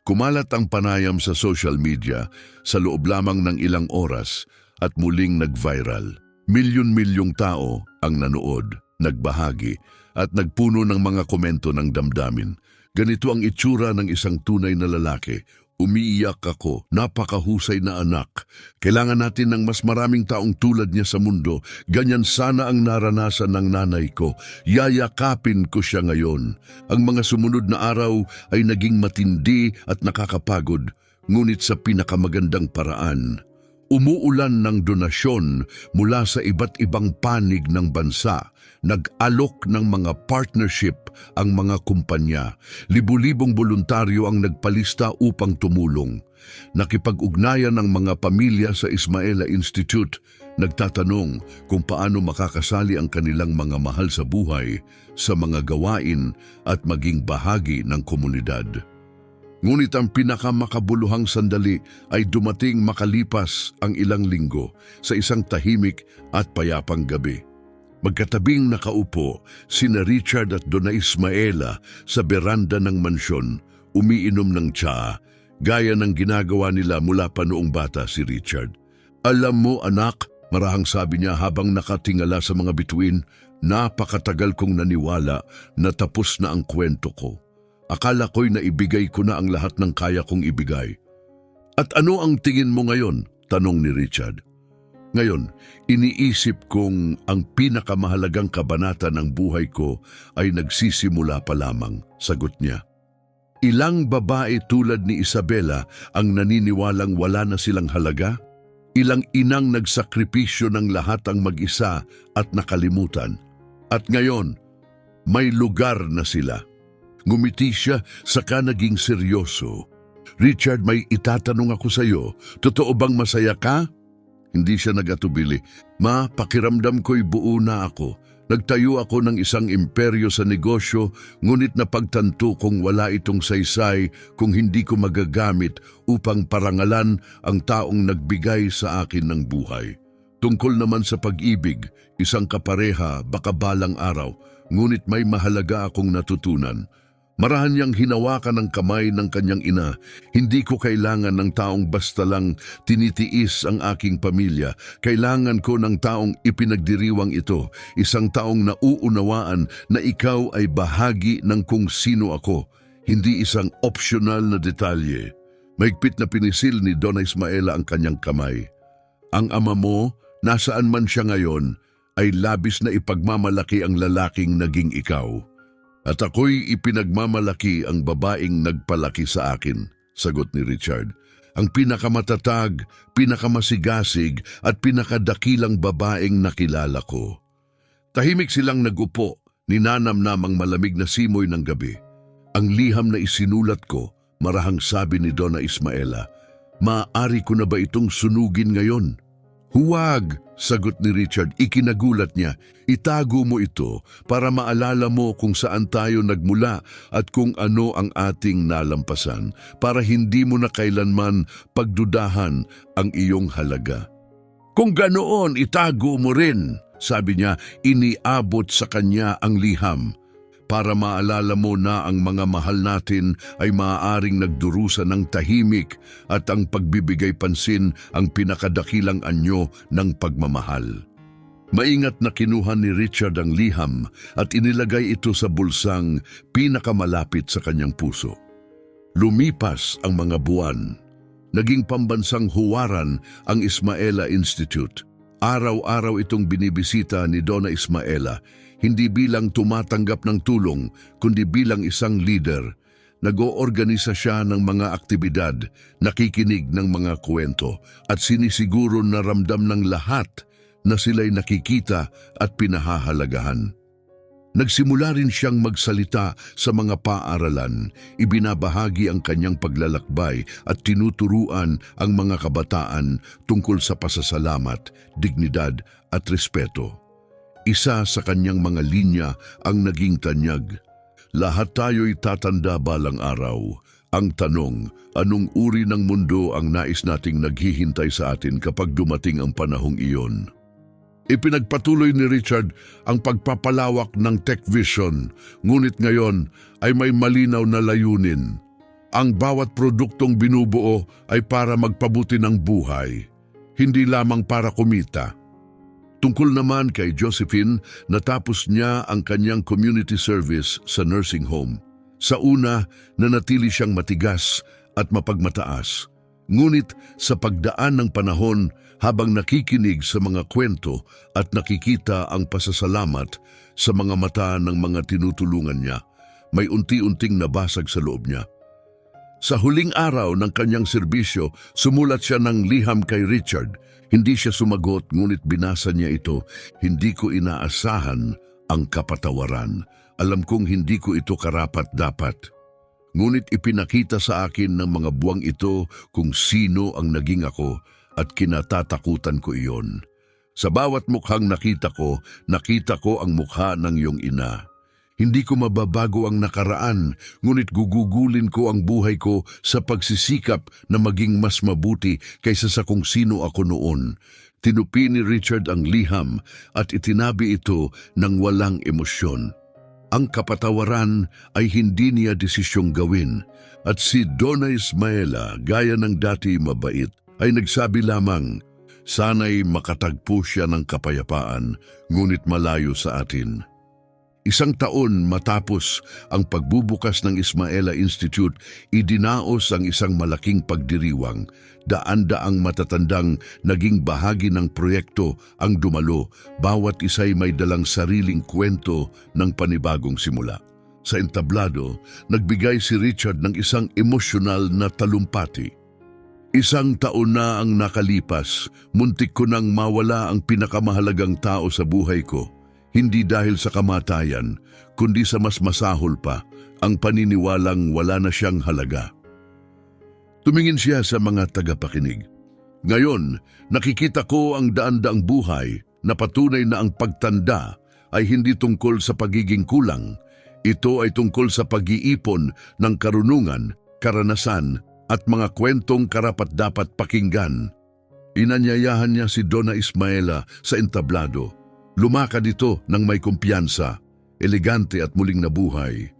Kumalat ang panayam sa social media sa loob lamang ng ilang oras at muling nag-viral. Milyon-milyong tao ang nanood, nagbahagi at nagpuno ng mga komento ng damdamin. Ganito ang itsura ng isang tunay na lalaki. Umiiyak ako, napakahusay na anak. Kailangan natin ng mas maraming taong tulad niya sa mundo. Ganyan sana ang naranasan ng nanay ko. Yayakapin ko siya ngayon. Ang mga sumunod na araw ay naging matindi at nakakapagod, ngunit sa pinakamagandang paraan. Umuulan ng donasyon mula sa iba't ibang panig ng bansa. Nag-alok ng mga partnership ang mga kumpanya. Libu-libong voluntaryo ang nagpalista upang tumulong. Nakipag-ugnayan ng mga pamilya sa Ismaela Institute. Nagtatanong kung paano makakasali ang kanilang mga mahal sa buhay sa mga gawain at maging bahagi ng komunidad. Ngunit ang pinakamakabuluhang sandali ay dumating makalipas ang ilang linggo sa isang tahimik at payapang gabi. Magkatabing nakaupo sina Richard at Donna Ismaela sa beranda ng mansyon, umiinom ng tsaa, gaya ng ginagawa nila mula pa noong bata si Richard. Alam mo anak, marahang sabi niya habang nakatingala sa mga bituin, napakatagal kong naniwala na tapos na ang kwento ko. Akala ko'y naibigay ko na ang lahat ng kaya kong ibigay. At ano ang tingin mo ngayon? Tanong ni Richard. Ngayon, iniisip kong ang pinakamahalagang kabanata ng buhay ko ay nagsisimula pa lamang, sagot niya. Ilang babae tulad ni Isabela ang naniniwalang wala na silang halaga? Ilang inang nagsakripisyo ng lahat ang mag-isa at nakalimutan? At ngayon, may lugar na sila. Ngumiti siya, saka naging seryoso. Richard, may itatanong ako sa iyo. Totoo bang masaya ka? Hindi siya nagatubili. Ma, pakiramdam ko'y buo na ako. Nagtayo ako ng isang imperyo sa negosyo, ngunit napagtanto kong wala itong saysay kung hindi ko magagamit upang parangalan ang taong nagbigay sa akin ng buhay. Tungkol naman sa pag-ibig, isang kapareha, baka balang araw, ngunit may mahalaga akong natutunan. Marahan niyang hinawakan ng kamay ng kanyang ina. Hindi ko kailangan ng taong basta lang tinitiis ang aking pamilya. Kailangan ko ng taong ipinagdiriwang ito. Isang taong nauunawaan na ikaw ay bahagi ng kung sino ako. hindi isang optional na detalye. Mahigpit na pinisil ni Donna Ismaela ang kanyang kamay. Ang ama mo, nasaan man siya ngayon, ay labis na ipagmamalaki ang lalaking naging ikaw. At ako'y ipinagmamalaki ang babaeng nagpalaki sa akin, sagot ni Richard. Ang pinakamatatag, pinakamasigasig at pinakadakilang babaeng nakilala ko. Tahimik silang nagupo, ninanamnamang malamig na simoy ng gabi. Ang liham na isinulat ko, marahang sabi ni Donna Ismaela, maaari ko na ba itong sunugin ngayon? Huwag, sagot ni Richard, ikinagulat niya. Itago mo ito para maalala mo kung saan tayo nagmula at kung ano ang ating nalampasan, para hindi mo na kailanman pagdudahan ang iyong halaga. Kung ganoon, itago mo rin, sabi niya, iniabot sa kanya ang liham. Para maalala mo na ang mga mahal natin ay maaaring nagdurusa ng tahimik at ang pagbibigay pansin ang pinakadakilang anyo ng pagmamahal. Maingat na kinuha ni Richard ang liham at inilagay ito sa bulsang pinakamalapit sa kanyang puso. Lumipas ang mga buwan. Naging pambansang huwaran ang Ismaela Institute. Araw-araw itong binibisita ni Donna Ismaela, hindi bilang tumatanggap ng tulong, kundi bilang isang leader. Nag-oorganisa siya ng mga aktibidad, nakikinig ng mga kwento, at sinisiguro na ramdam ng lahat na sila'y nakikita at pinahahalagahan. Nagsimula rin siyang magsalita sa mga paaralan, ibinabahagi ang kanyang paglalakbay at tinuturuan ang mga kabataan tungkol sa pasasalamat, dignidad at respeto. Isa sa kanyang mga linya ang naging tanyag. Lahat tayo'y tatanda balang araw. Ang tanong, anong uri ng mundo ang nais nating naghihintay sa atin kapag dumating ang panahong iyon? Ipinagpatuloy ni Richard ang pagpapalawak ng Tech Vision, ngunit ngayon ay may malinaw na layunin. Ang bawat produktong binubuo ay para magpabuti ng buhay, hindi lamang para kumita. Tungkol naman kay Josephine, natapos niya ang kanyang community service sa nursing home. Sa una, nanatili siyang matigas at mapagmataas. Ngunit sa pagdaan ng panahon, habang nakikinig sa mga kwento at nakikita ang pasasalamat sa mga mata ng mga tinutulungan niya, may unti-unting nabasag sa loob niya. Sa huling araw ng kanyang serbisyo, sumulat siya ng liham kay Richard. Hindi siya sumagot, ngunit binasa niya ito. Hindi ko inaasahan ang kapatawaran. Alam kong hindi ko ito karapat-dapat. Ngunit ipinakita sa akin ng mga buwang ito kung sino ang naging ako at kinatatakutan ko iyon. Sa bawat mukhang nakita ko ang mukha ng iyong ina. Hindi ko mababago ang nakaraan, ngunit gugugulin ko ang buhay ko sa pagsisikap na maging mas mabuti kaysa sa kung sino ako noon. Tinupi ni Richard ang liham at itinabi ito ng walang emosyon. Ang kapatawaran ay hindi niya desisyong gawin, at si Donna Ismaela, gaya ng dati mabait, ay nagsabi lamang, sana'y makatagpo siya ng kapayapaan, ngunit malayo sa atin. Isang taon matapos ang pagbubukas ng Ismaela Institute, idinaos ang isang malaking pagdiriwang. Daan-daang matatandang naging bahagi ng proyekto ang dumalo, bawat isa'y may dalang sariling kwento ng panibagong simula. Sa entablado, nagbigay si Richard ng isang emosyonal na talumpati. Isang taon na ang nakalipas, muntik ko nang mawala ang pinakamahalagang tao sa buhay ko. Hindi dahil sa kamatayan, kundi sa mas masahol pa, ang paniniwalang wala na siyang halaga. Tumingin siya sa mga tagapakinig. Ngayon, nakikita ko ang daan-daang buhay na patunay na ang pagtanda ay hindi tungkol sa pagiging kulang. Ito ay tungkol sa pag-iipon ng karunungan, karanasan at mga kwentong karapat-dapat pakinggan. Inanyayahan niya si Donna Ismaela sa entablado. Lumakad ito ng may kumpiyansa, elegante at muling nabuhay.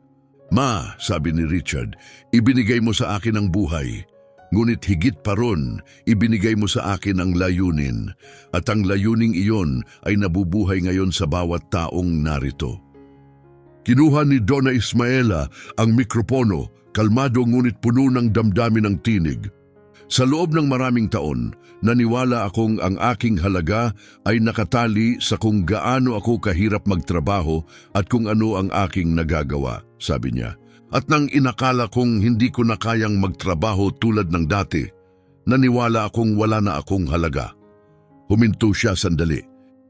Ma, sabi ni Richard, ibinigay mo sa akin ang buhay. Ngunit higit pa ron, ibinigay mo sa akin ang layunin. At ang layuning iyon ay nabubuhay ngayon sa bawat taong narito. Kinuha ni Donna Ismaela ang mikropono, kalmado ngunit puno ng damdamin ng tinig. Sa loob ng maraming taon, naniwala akong ang aking halaga ay nakatali sa kung gaano ako kahirap magtrabaho at kung ano ang aking nagagawa, sabi niya. At nang inakala kong hindi ko na kayang magtrabaho tulad ng dati, naniwala akong wala na akong halaga. Huminto siya sandali.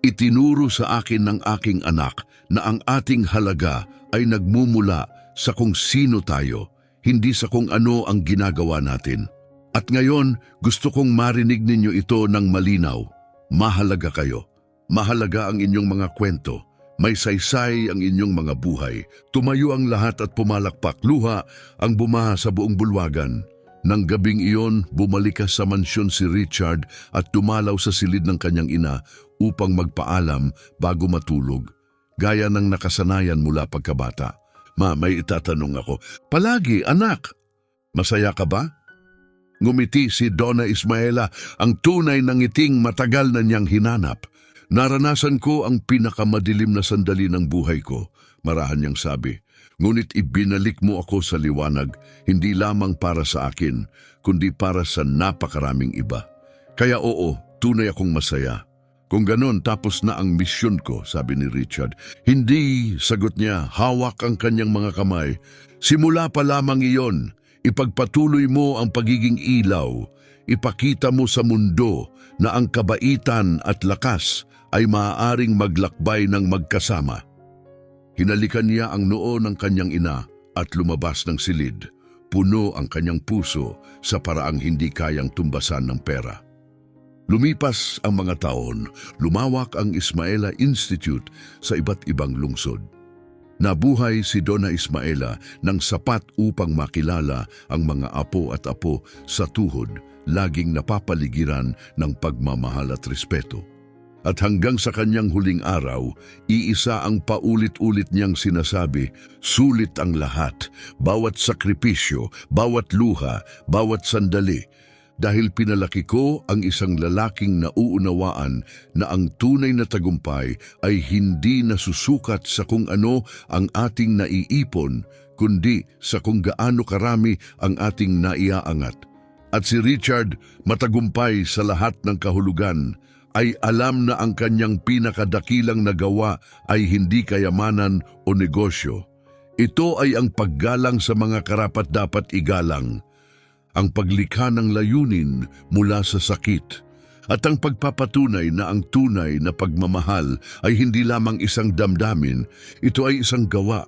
Itinuro sa akin ng aking anak na ang ating halaga ay nagmumula sa kung sino tayo, hindi sa kung ano ang ginagawa natin. At ngayon, gusto kong marinig ninyo ito ng malinaw. Mahalaga kayo. Mahalaga ang inyong mga kwento. May saysay ang inyong mga buhay. Tumayo ang lahat at pumalakpak. Luha ang bumaha sa buong bulwagan. Nang gabing iyon, bumalik sa mansyon si Richard at dumalaw sa silid ng kanyang ina upang magpaalam bago matulog, gaya ng nakasanayan mula pagkabata. Ma, may itatanong ako. Palagi, anak, masaya ka ba? Ngumiti si Donna Ismaela, ang tunay ng ngiting matagal na niyang hinanap. Naranasan ko ang pinakamadilim na sandali ng buhay ko, marahan niyang sabi. Ngunit ibinalik mo ako sa liwanag, hindi lamang para sa akin, kundi para sa napakaraming iba. Kaya oo, tunay akong masaya. Kung ganon, tapos na ang misyon ko, sabi ni Richard. Hindi, sagot niya, hawak ang kanyang mga kamay. Simula pa lamang iyon, ipagpatuloy mo ang pagiging ilaw. Ipakita mo sa mundo na ang kabaitan at lakas ay maaaring maglakbay ng magkasama. Hinalikan niya ang noo ng kanyang ina at lumabas ng silid. Puno ang kanyang puso sa paraang hindi kayang tumbasan ng pera. Lumipas ang mga taon, lumawak ang Ismaela Institute sa iba't ibang lungsod. Nabuhay si Donna Ismaela ng sapat upang makilala ang mga apo at apo sa tuhod, laging napapaligiran ng pagmamahal at respeto. At hanggang sa kanyang huling araw, iisa ang paulit-ulit niyang sinasabi, sulit ang lahat, bawat sakripisyo, bawat luha, bawat sandali, dahil pinalaki ko ang isang lalaking nauunawaan na ang tunay na tagumpay ay hindi nasusukat sa kung ano ang ating naiipon, kundi sa kung gaano karami ang ating naiaangat. At si Richard, matagumpay sa lahat ng kahulugan, ay alam na ang kanyang pinakadakilang nagawa ay hindi kayamanan o negosyo. Ito ay ang paggalang sa mga karapat-dapat igalang, ang paglikha ng layunin mula sa sakit, at ang pagpapatunay na ang tunay na pagmamahal ay hindi lamang isang damdamin, ito ay isang gawa,